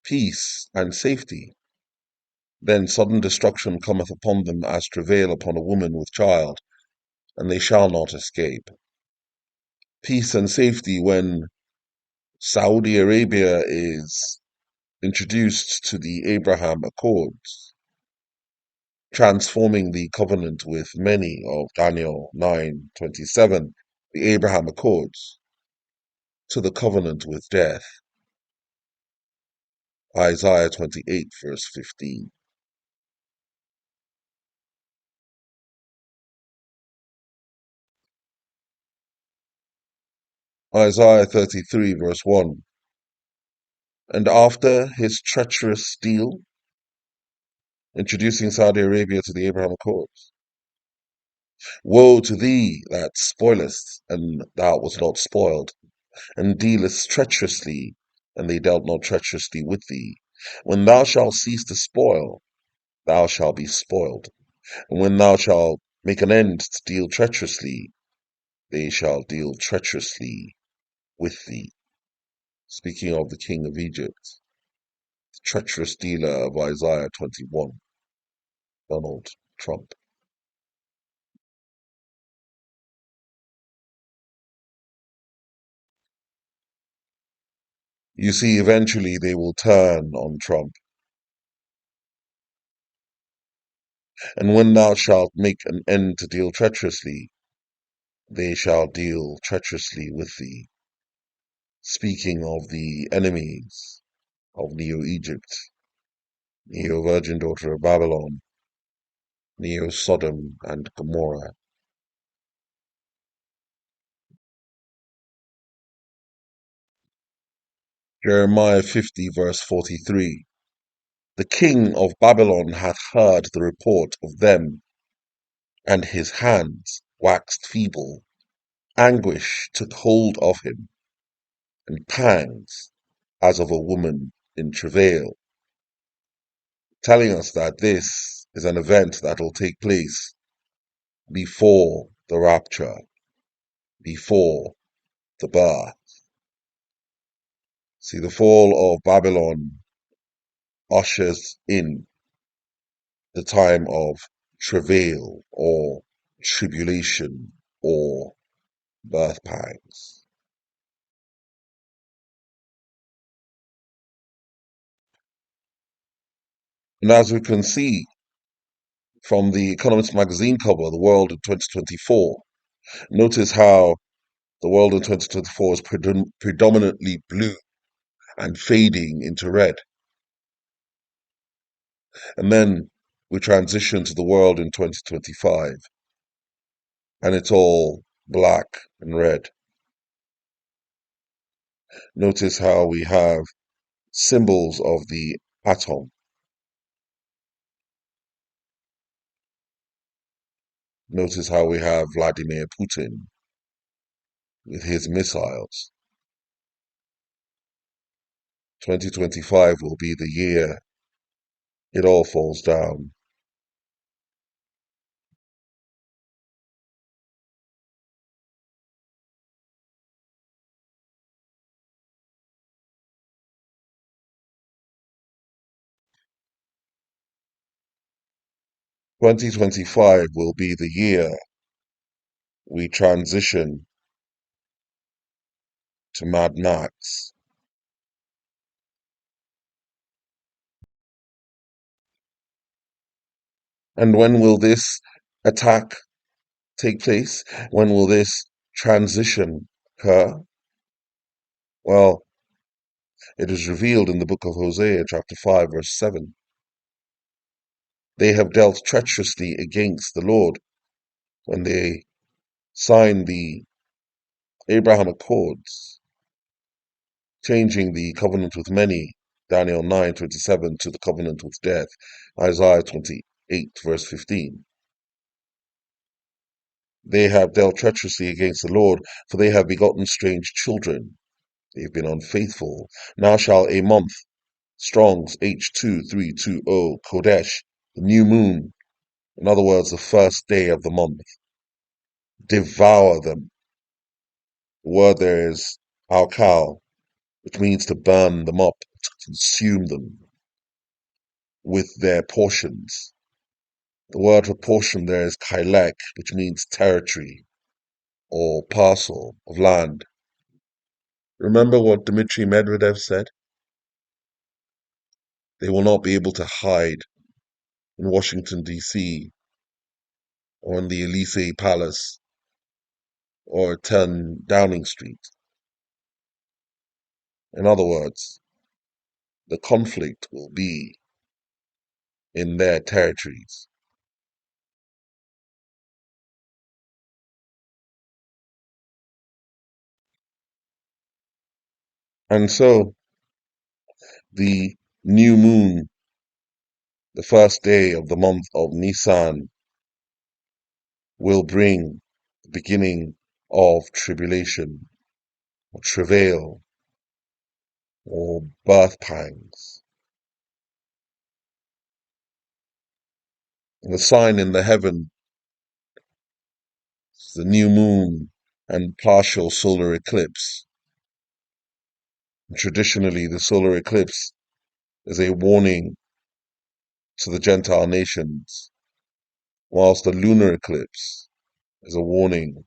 peace and safety, then sudden destruction cometh upon them as travail upon a woman with child, and they shall not escape. Peace and safety when Saudi Arabia is introduced to the Abraham Accords, transforming the covenant with many of Daniel 9:27, the Abraham Accords, to the covenant with death, Isaiah 28 verse 15. Isaiah 33 verse 1. And after his treacherous deal, introducing Saudi Arabia to the Abraham Accords, woe to thee that spoilest, and thou wast not spoiled, and dealest treacherously, and they dealt not treacherously with thee. When thou shalt cease to spoil, thou shalt be spoiled. And when thou shalt make an end to deal treacherously, they shall deal treacherously with thee. Speaking of the king of Egypt, the treacherous dealer of Isaiah 21, Donald Trump. You see, eventually they will turn on Trump. And when thou shalt make an end to deal treacherously, they shall deal treacherously with thee. Speaking of the enemies of Neo-Egypt, Neo-Virgin Daughter of Babylon, Neo-Sodom and Gomorrah. Jeremiah 50 verse 43. The king of Babylon hath heard the report of them, and his hands waxed feeble. Anguish took hold of him, and pangs as of a woman in travail, telling us that this is an event that will take place before the rapture, before the birth. See, the fall of Babylon ushers in the time of travail or tribulation or birth pangs. And as we can see from the Economist magazine cover, The World in 2024, notice how The world in 2024 is predominantly blue and fading into red. And then we transition to the world in 2025, and it's all black and red. Notice how we have symbols of the atom. Notice how we have Vladimir Putin with his missiles. 2025 will be the year it all falls down. "2025 will be the year we transition to Mad Max." And when will this attack take place? When will this transition occur? Well, it is revealed in the book of Hosea, chapter 5, verse 7. They have dealt treacherously against the Lord when they signed the Abraham Accords, changing the covenant with many, Daniel 9:27, to the covenant with death, Isaiah 28, verse 15. They have dealt treacherously against the Lord, for they have begotten strange children. They have been unfaithful. Now shall a month, Strong's H2320, Kodesh, the new moon, in other words, the first day of the month, devour them. The word there is alkal, which means to burn them up, to consume them with their portions. The word for portion there is kailek, which means territory or parcel of land. Remember what Dmitry Medvedev said? They will not be able to hide in Washington, D.C., or in the Elysee Palace, or 10 Downing Street. In other words, the conflict will be in their territories. And so, the new moon, the first day of the month of Nisan, will bring the beginning of tribulation, or travail, or birth pangs. And the sign in the heaven is the new moon and partial solar eclipse. And traditionally, the solar eclipse is a warning to the Gentile nations, whilst the lunar eclipse is a warning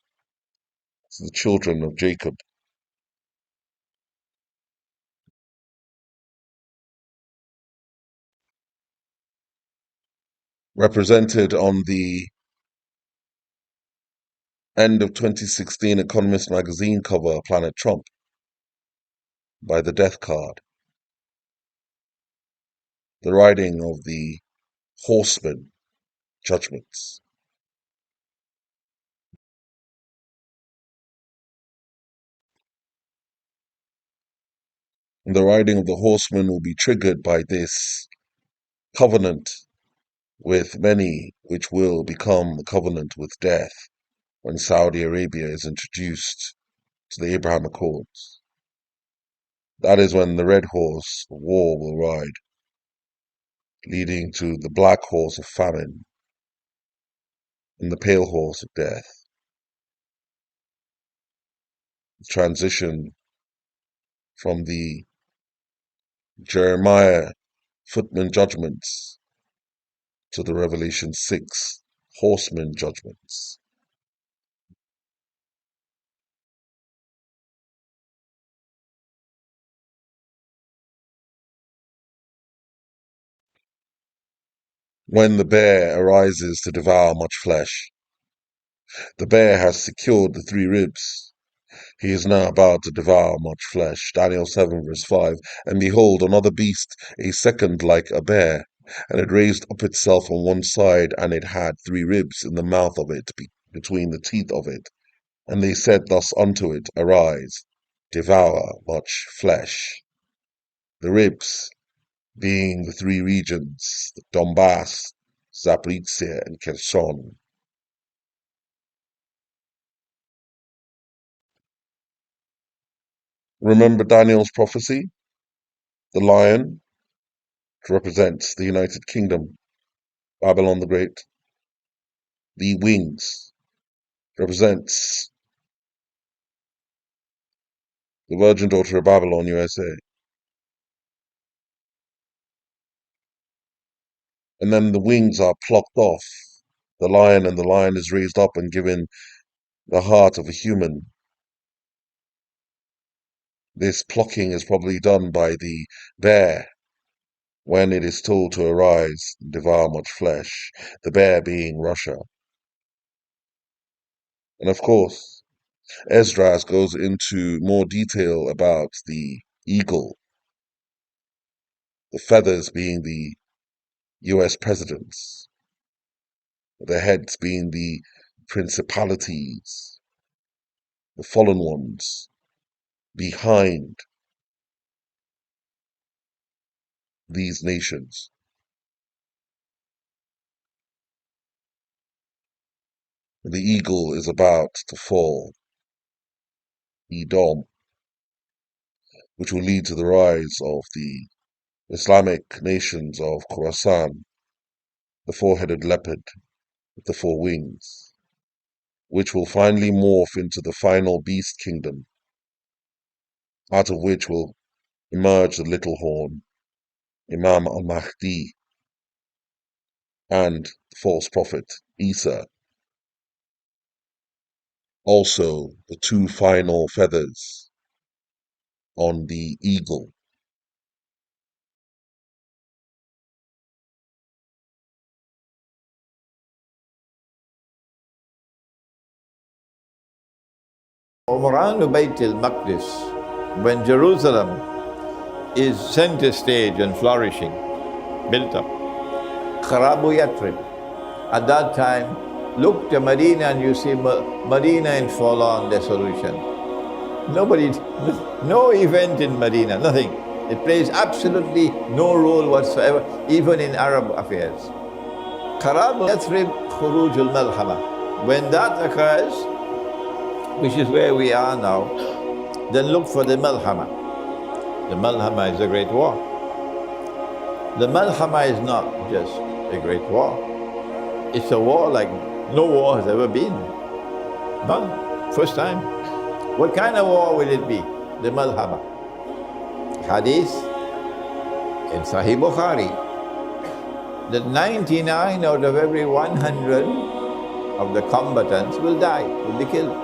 to the children of Jacob. Represented on the end of 2016 Economist magazine cover, Planet Trump, by the death card. The riding of the horseman judgments. And the riding of the horseman will be triggered by this covenant with many, which will become a covenant with death when Saudi Arabia is introduced to the Abraham Accords. That is when the red horse of war will ride, leading to the black horse of famine and the pale horse of death. The transition from the Jeremiah footman judgments to the Revelation 6 horseman judgments. When the bear arises to devour much flesh, the bear has secured the 3 ribs. He is now about to devour much flesh. Daniel 7 verse 5. And behold, another beast, a second like a bear, and it raised up itself on one side, and it had 3 ribs in the mouth of it, between the teeth of it. And they said thus unto it, Arise, devour much flesh. The ribs being the 3 regions, Donbass, Zaporizhia, and Kherson. Remember Daniel's prophecy? The lion represents the United Kingdom, Babylon the Great. The wings represents the virgin daughter of Babylon, USA. And then the wings are plucked off the lion, and the lion is raised up and given the heart of a human. This plucking is probably done by the bear when it is told to arise and devour much flesh, the bear being Russia. And of course, Esdras goes into more detail about the eagle, the feathers being the US presidents, the heads being the principalities, the fallen ones behind these nations. The eagle is about to fall, Edom, which will lead to the rise of the Islamic nations of Khorasan, the 4-headed leopard with the 4 wings, which will finally morph into the final beast kingdom, out of which will emerge the little horn, Imam al-Mahdi, and the false prophet, Isa. Also, the 2 final feathers on the eagle. Umran Bayt al-Maqdis, when Jerusalem is center stage and flourishing, built up. Kharabu Yathrib. At that time, look to Medina and you see Medina in full-on dissolution. Nobody, no event in Medina, nothing. It plays absolutely no role whatsoever, even in Arab affairs. Kharabu Yathrib Khuruj al-Malhama. When that occurs, which is where we are now, then look for the Malhama. The Malhama is a great war. The Malhama is not just a great war. It's a war like no war has ever been. None. First time. What kind of war will it be? The Malhama. Hadith in Sahih Bukhari that 99 out of every 100 of the combatants will die, will be killed.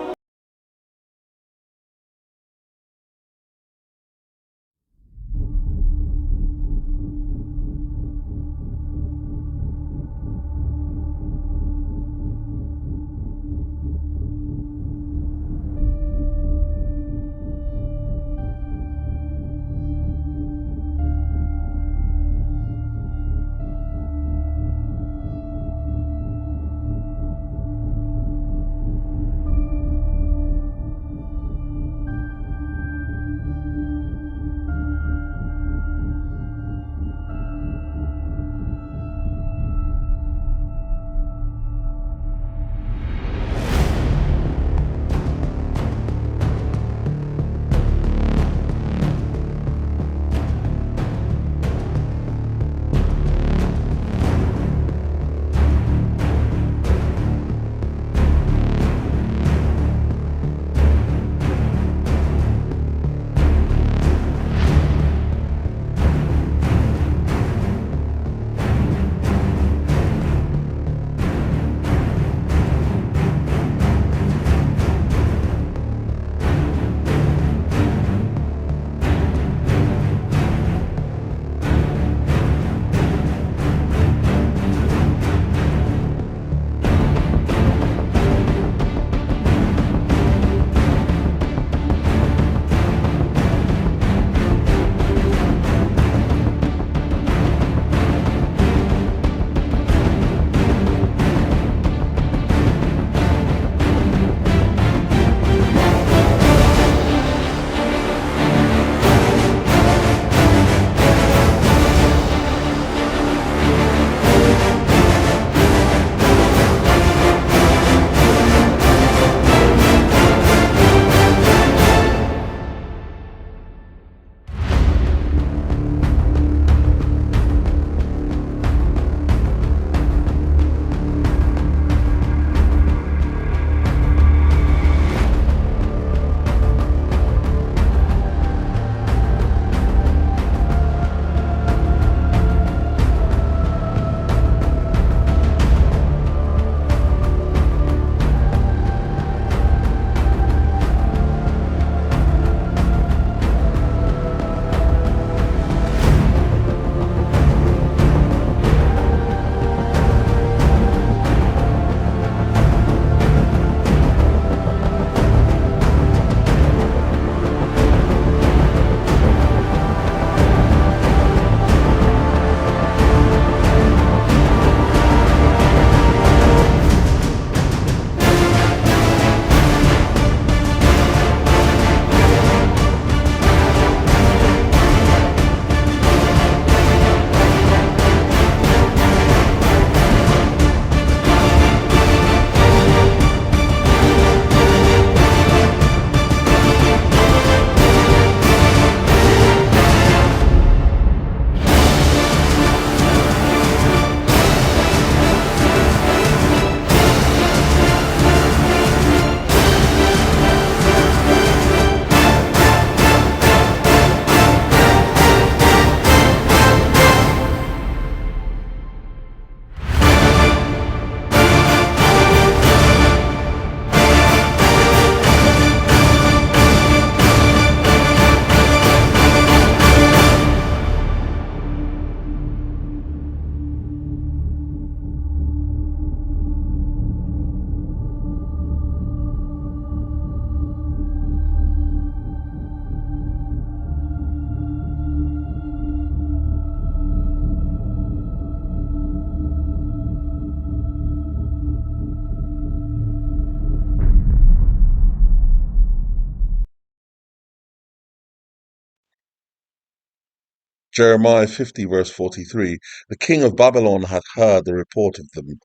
Jeremiah 50 verse 43, the king of Babylon hath heard the report of them,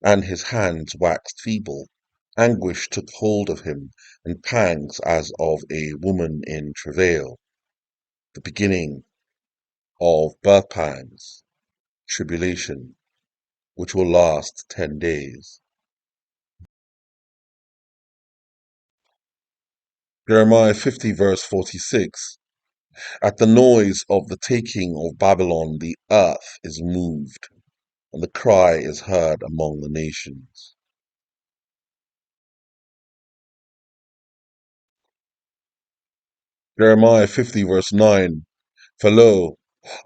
and his hands waxed feeble. Anguish took hold of him, and pangs as of a woman in travail. The beginning of birth pangs, tribulation, which will last 10 days. Jeremiah 50 verse 46, at the noise of the taking of Babylon, the earth is moved, and the cry is heard among the nations. Jeremiah 50 verse 9, for lo,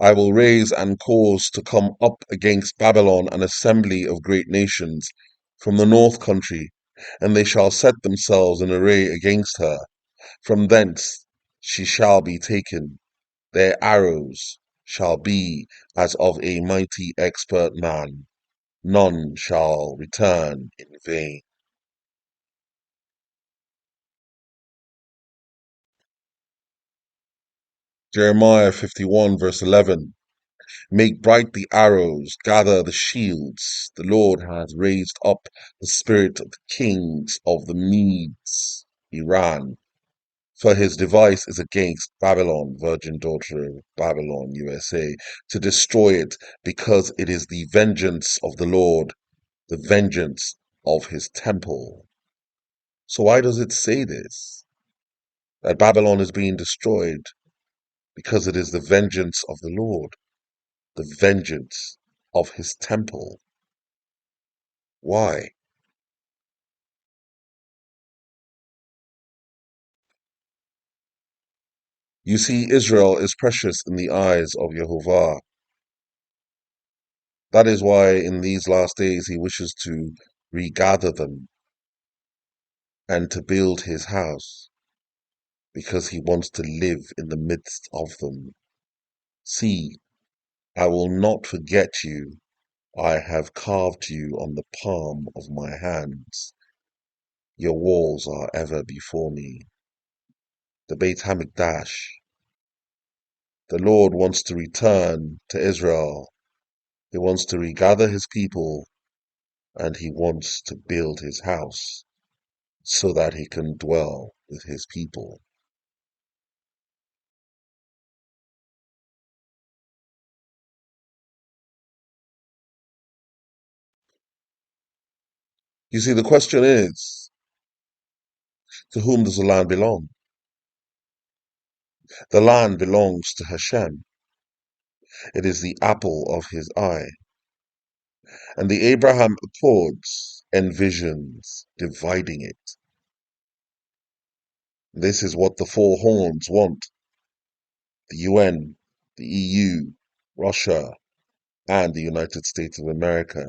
I will raise and cause to come up against Babylon an assembly of great nations from the north country, and they shall set themselves in array against her. From thence she shall be taken. Their arrows shall be as of a mighty expert man. None shall return in vain. Jeremiah 51 verse 11. Make bright the arrows, gather the shields. The Lord hath raised up the spirit of the kings of the Medes, Iran. For his device is against Babylon, virgin daughter of Babylon, USA, to destroy it, because it is the vengeance of the Lord, the vengeance of his temple. So why does it say this? That Babylon is being destroyed because it is the vengeance of the Lord, the vengeance of his temple. Why? You see, Israel is precious in the eyes of Jehovah. That is why in these last days he wishes to regather them and to build his house, because he wants to live in the midst of them. See, I will not forget you. I have carved you on the palm of my hands. Your walls are ever before me. The Beit HaMikdash. The Lord wants to return to Israel. He wants to regather his people, and he wants to build his house so that he can dwell with his people. You see, the question is, to whom does the land belong? The land belongs to Hashem. It is the apple of his eye. And the Abraham Accords envisions dividing it. This is what the four horns want. The UN, the EU, Russia, and the United States of America.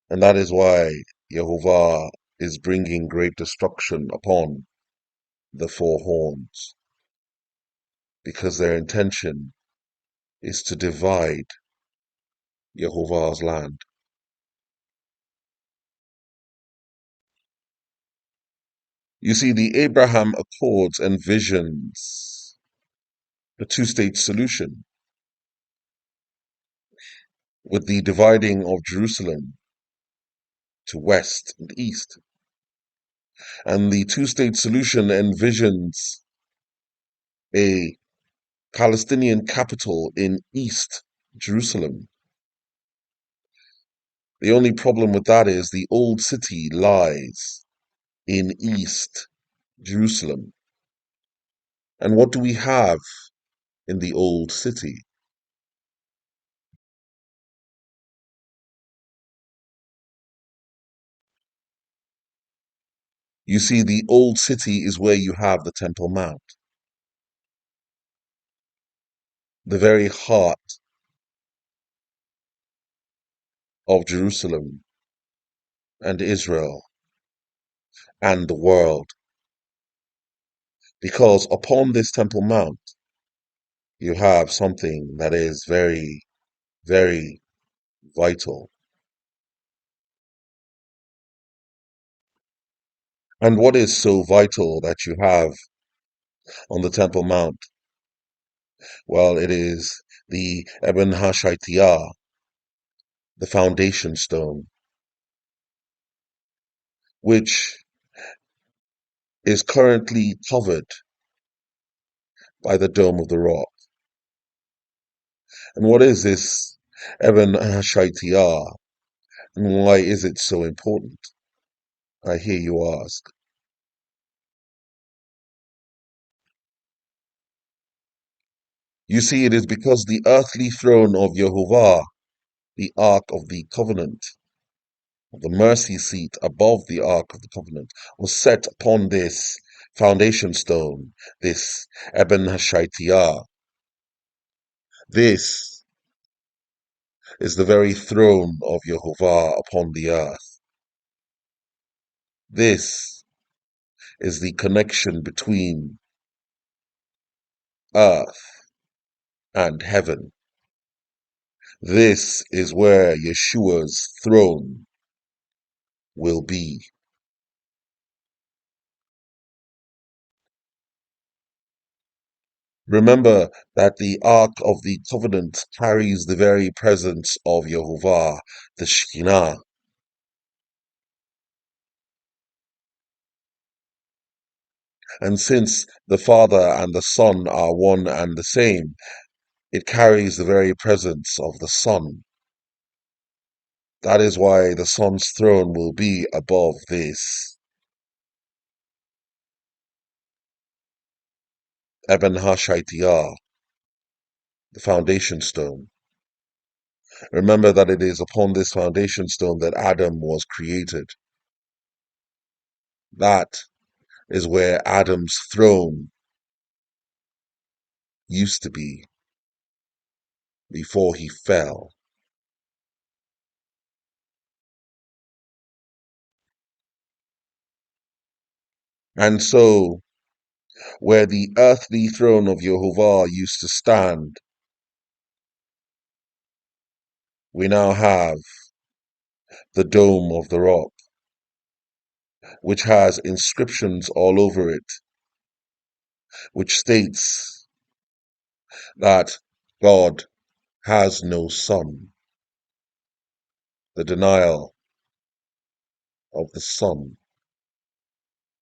And that is why Jehovah is bringing great destruction upon the four horns, because their intention is to divide Jehovah's land. You see, the Abraham Accords envisions the two-state solution with the dividing of Jerusalem to west and east. And the two-state solution envisions a Palestinian capital in East Jerusalem. The only problem with that is the old city lies in East Jerusalem. And what do we have in the old city? You see, the old city is where you have the Temple Mount, the very heart of Jerusalem and Israel and the world. Because upon this Temple Mount, you have something that is very, very vital. And what is so vital that you have on the Temple Mount? Well, it is the Eben HaShaitiyah, the foundation stone, which is currently covered by the Dome of the Rock. And what is this Eben HaShaitiyah, and why is it so important? I hear you ask. You see, it is because the earthly throne of Jehovah, the Ark of the Covenant, the mercy seat above the Ark of the Covenant, was set upon this foundation stone, this Eben HaShaitiyah. This is the very throne of Jehovah upon the earth. This is the connection between earth and heaven. This is where Yeshua's throne will be. Remember that the Ark of the Covenant carries the very presence of Yehovah, the Shekinah. And since the Father and the Son are one and the same, it carries the very presence of the Son. That is why the Son's throne will be above this. Eben HaShaitiyah, the foundation stone. Remember that it is upon this foundation stone that Adam was created. That is where Adam's throne used to be before he fell. And so, where the earthly throne of Jehovah used to stand, we now have the Dome of the Rock, which has inscriptions all over it, which states that God has no son, the denial of the Son,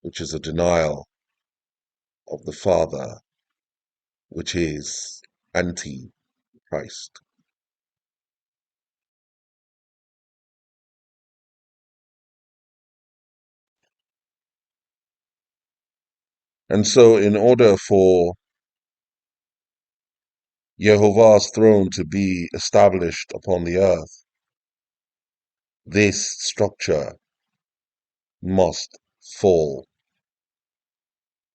which is a denial of the Father, which is anti-Christ. And so, in order for Jehovah's throne to be established upon the earth, this structure must fall.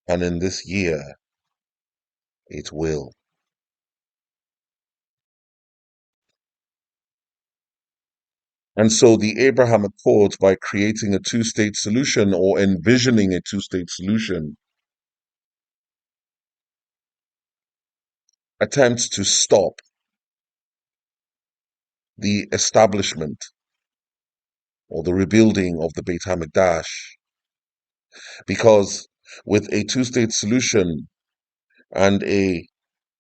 And in this year, it will. And so the Abraham Accords, by creating a two-state solution or envisioning a two-state solution, attempts to stop the establishment or the rebuilding of the Beit HaMikdash. Because with a two-state solution and a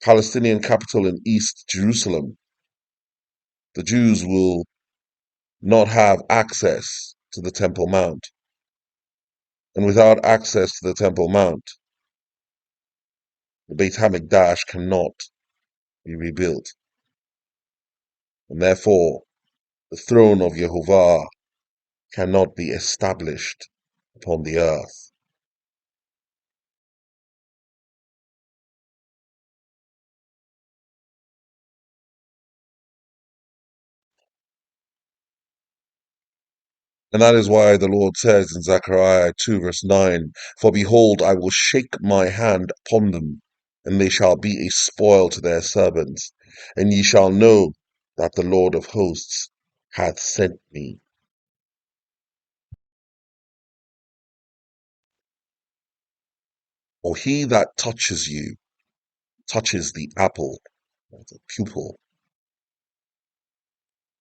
Palestinian capital in East Jerusalem, the Jews will not have access to the Temple Mount. And without access to the Temple Mount, the Beit HaMikdash cannot be rebuilt. And therefore, the throne of Yehovah cannot be established upon the earth. And that is why the Lord says in Zechariah 2 verse 9, "For behold, I will shake my hand upon them, and they shall be a spoil to their servants, and ye shall know that the Lord of hosts hath sent me." For he that touches you touches the apple, or the pupil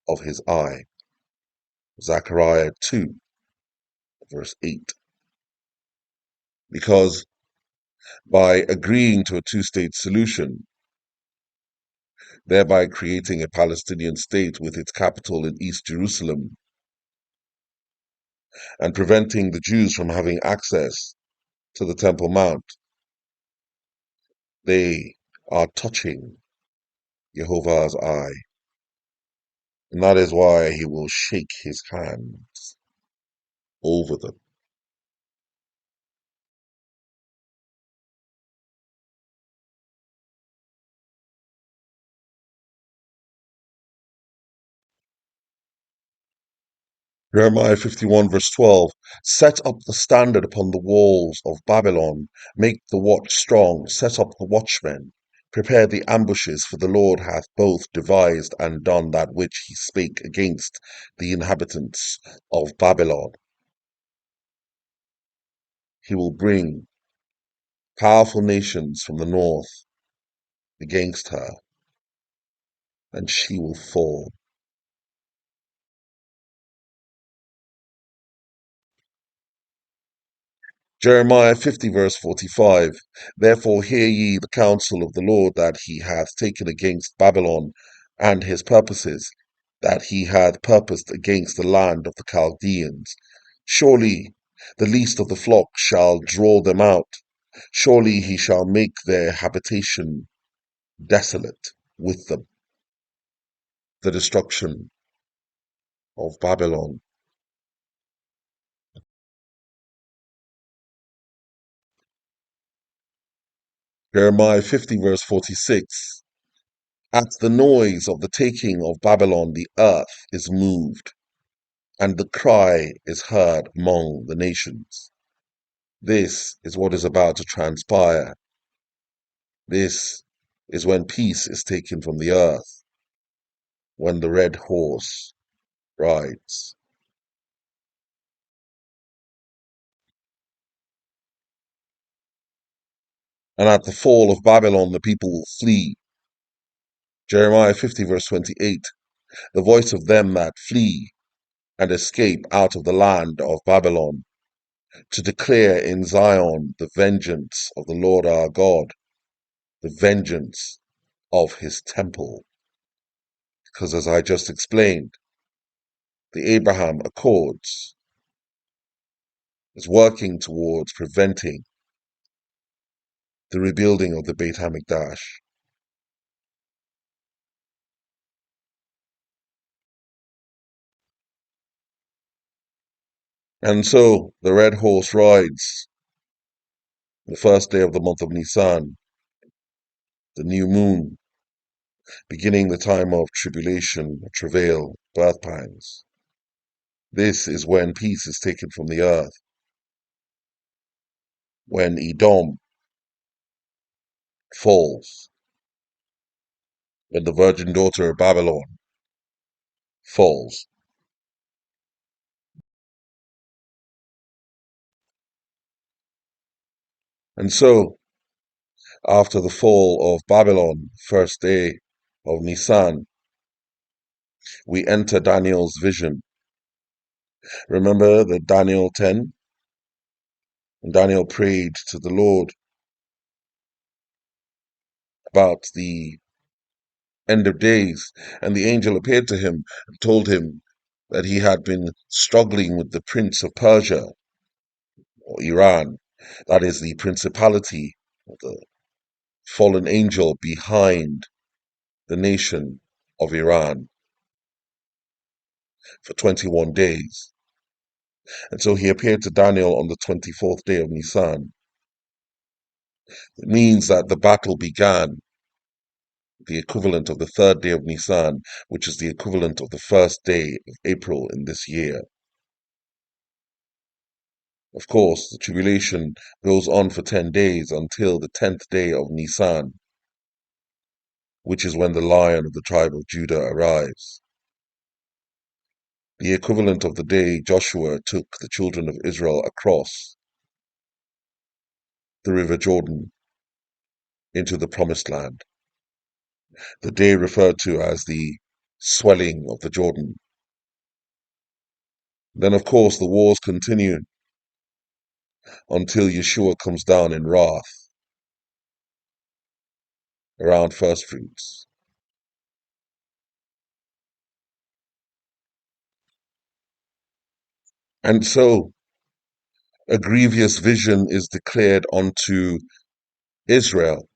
of his eye. Zechariah 2 verse 8. Because by agreeing to a two-state solution, thereby creating a Palestinian state with its capital in East Jerusalem and preventing the Jews from having access to the Temple Mount. They are touching Jehovah's eye, and that is why he will shake his hands over them. Jeremiah 51 verse 12, set up the standard upon the walls of Babylon, make the watch strong, set up the watchmen, prepare the ambushes, for the Lord hath both devised and done that which he spake against the inhabitants of Babylon. He will bring powerful nations from the north against her, and she will fall. Jeremiah 50 verse 45, therefore hear ye the counsel of the Lord that he hath taken against Babylon, and his purposes that he hath purposed against the land of the Chaldeans. Surely the least of the flock shall draw them out. Surely he shall make their habitation desolate with them. The destruction of Babylon. Jeremiah 50 verse 46, at the noise of the taking of Babylon the earth is moved, and the cry is heard among the nations. This is what is about to transpire. This is when peace is taken from the earth, when the red horse rides. And at the fall of Babylon the people will flee. Jeremiah 50 verse 28, the voice of them that flee and escape out of the land of Babylon, to declare in Zion the vengeance of the Lord our God, the vengeance of his temple. Because as I just explained, the Abraham Accords is working towards preventing the rebuilding of the Beit HaMikdash. And so the red horse rides the first day of the month of Nisan, the new moon, beginning the time of tribulation, travail, birth pangs. This is when peace is taken from the earth, when Edom falls, when the virgin daughter of Babylon falls. And so, after the fall of Babylon, first day of Nisan, we enter Daniel's vision. Remember the Daniel 10? And Daniel prayed to the Lord about the end of days, and the angel appeared to him and told him that he had been struggling with the prince of Persia, or Iran. That is the principality, or the fallen angel behind the nation of Iran, for 21 days. And so he appeared to Daniel on the 24th day of Nisan. It means that the battle began, the equivalent of the third day of Nisan, which is the equivalent of the first day of April in this year. Of course, the tribulation goes on for 10 days until the 10th day of Nisan, which is when the Lion of the tribe of Judah arrives. The equivalent of the day Joshua took the children of Israel across the river Jordan into the promised land. The day referred to as the swelling of the Jordan. Then, of course, the wars continue until Yeshua comes down in wrath around first fruits. And so a grievous vision is declared unto Israel.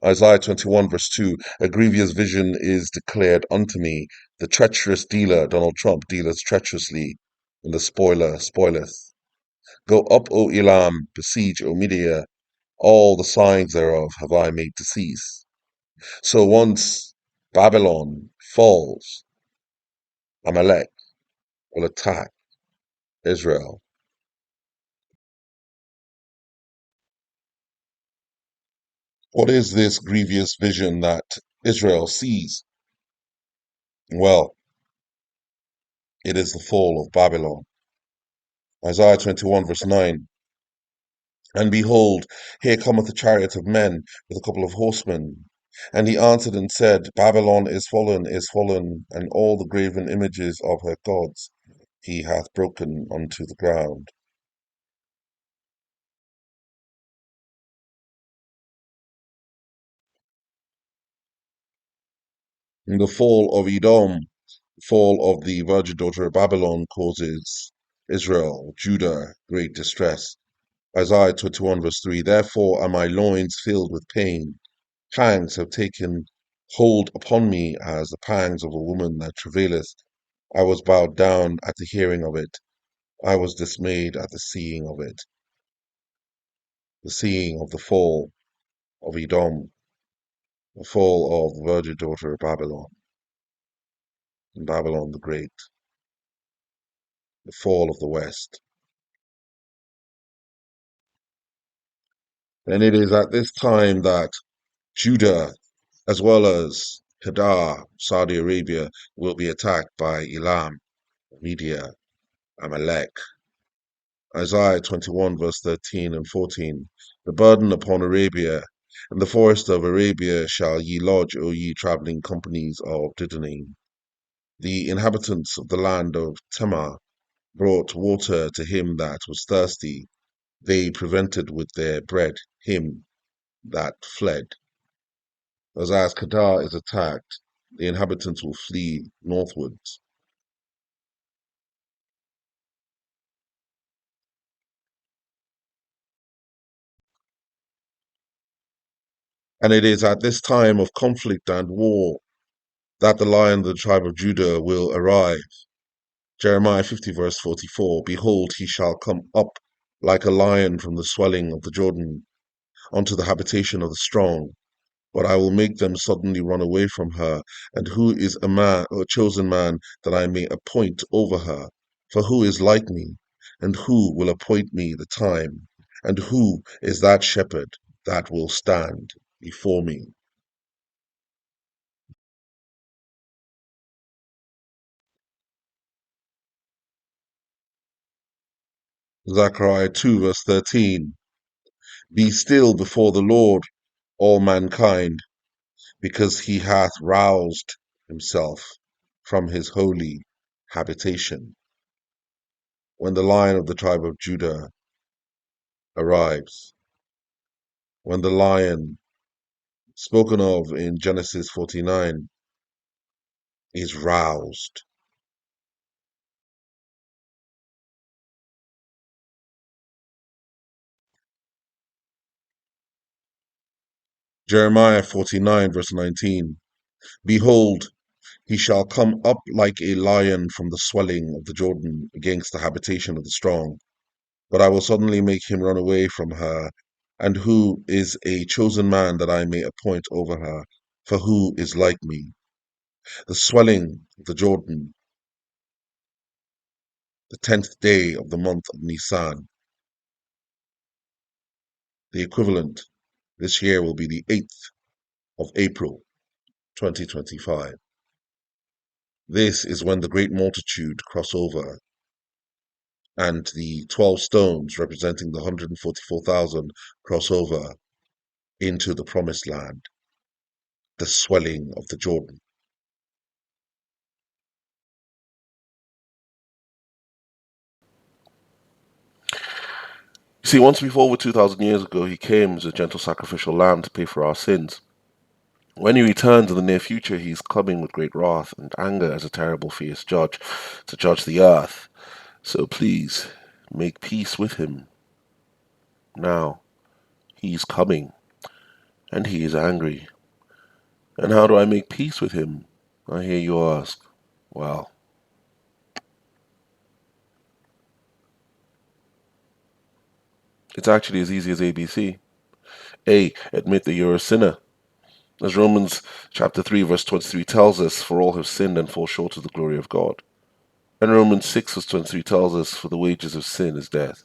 Isaiah 21 verse 2, a grievous vision is declared unto me. The treacherous dealer, Donald Trump, dealeth treacherously, and the spoiler spoileth. Go up, O Elam, besiege, O Media, all the signs thereof have I made to cease. So once Babylon falls, Amalek will attack Israel. What is this grievous vision that Israel sees? Well, it is the fall of Babylon. Isaiah 21 verse 9. And behold, here cometh a chariot of men with a couple of horsemen. And he answered and said, Babylon is fallen, and all the graven images of her gods he hath broken unto the ground. In the fall of Edom, the fall of the virgin daughter of Babylon causes Israel, Judah, great distress. Isaiah 21 verse 3, Therefore are my loins filled with pain. Pangs have taken hold upon me as the pangs of a woman that travaileth. I was bowed down at the hearing of it. I was dismayed at the seeing of it. The seeing of the fall of Edom, the fall of the virgin daughter of Babylon, and Babylon the Great, the fall of the West. And it is at this time that Judah, as well as Kedar, Saudi Arabia, will be attacked by Elam, Media, Amalek. Isaiah 21 verse 13 and 14. The burden upon Arabia, and the forest of Arabia shall ye lodge, O ye travelling companies of Didanim. The inhabitants of the land of Tema brought water to him that was thirsty. They prevented with their bread him that fled. As Kedar is attacked, the inhabitants will flee northwards. And it is at this time of conflict and war that the Lion of the tribe of Judah will arrive. Jeremiah 50 verse 44, Behold, he shall come up like a lion from the swelling of the Jordan unto the habitation of the strong. But I will make them suddenly run away from her. And who is a man, or a chosen man, that I may appoint over her? For who is like me? And who will appoint me the time? And who is that shepherd that will stand before me? Zechariah 2 verse 13. Be still before the Lord, all mankind, because he hath roused himself from his holy habitation. When the Lion of the tribe of Judah arrives, when the Lion spoken of in Genesis 49 is roused. Jeremiah 49 verse 19. Behold, he shall come up like a lion from the swelling of the Jordan against the habitation of the strong. But I will suddenly make him run away from her. And who is a chosen man that I may appoint over her? For who is like me? The swelling of the Jordan, the 10th day of the month of Nisan. The equivalent this year will be the 8th of April, 2025. This is when the great multitude cross over, and the 12 stones representing the 144,000 cross over into the promised land, the swelling of the Jordan. You see, once before, over 2,000 years ago, he came as a gentle sacrificial lamb to pay for our sins. When he returns in the near future, he is coming with great wrath and anger as a terrible, fierce judge to judge the earth. So please, make peace with him. Now, he's coming, and he is angry. And how do I make peace with him? I hear you ask. Well, it's actually as easy as ABC. A. Admit that you're a sinner. As Romans chapter 3 verse 23 tells us, for all have sinned and fall short of the glory of God. And Romans 6 verse 23 tells us, for the wages of sin is death.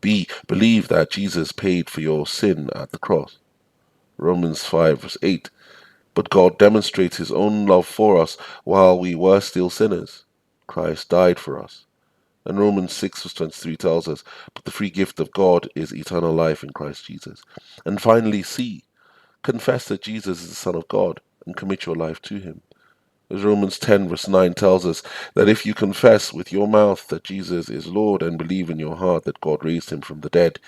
B. Believe that Jesus paid for your sin at the cross. Romans 5 verse 8. But God demonstrates his own love for us while we were still sinners. Christ died for us. And Romans 6 verse 23 tells us, but the free gift of God is eternal life in Christ Jesus. And finally, C. Confess that Jesus is the Son of God and commit your life to him. As Romans 10 verse 9 tells us that if you confess with your mouth that Jesus is Lord and believe in your heart that God raised him from the dead,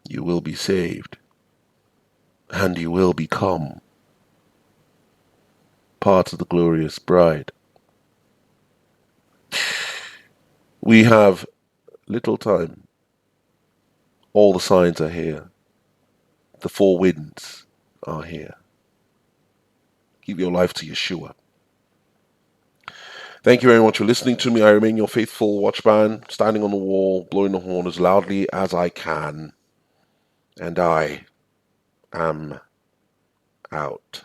you will be saved. And you will become part of the glorious bride. We have little time. All the signs are here. The four winds are here. Give your life to Yeshua. Thank you very much for listening to me. I remain your faithful watchman, standing on the wall, blowing the horn as loudly as I can. And I am out.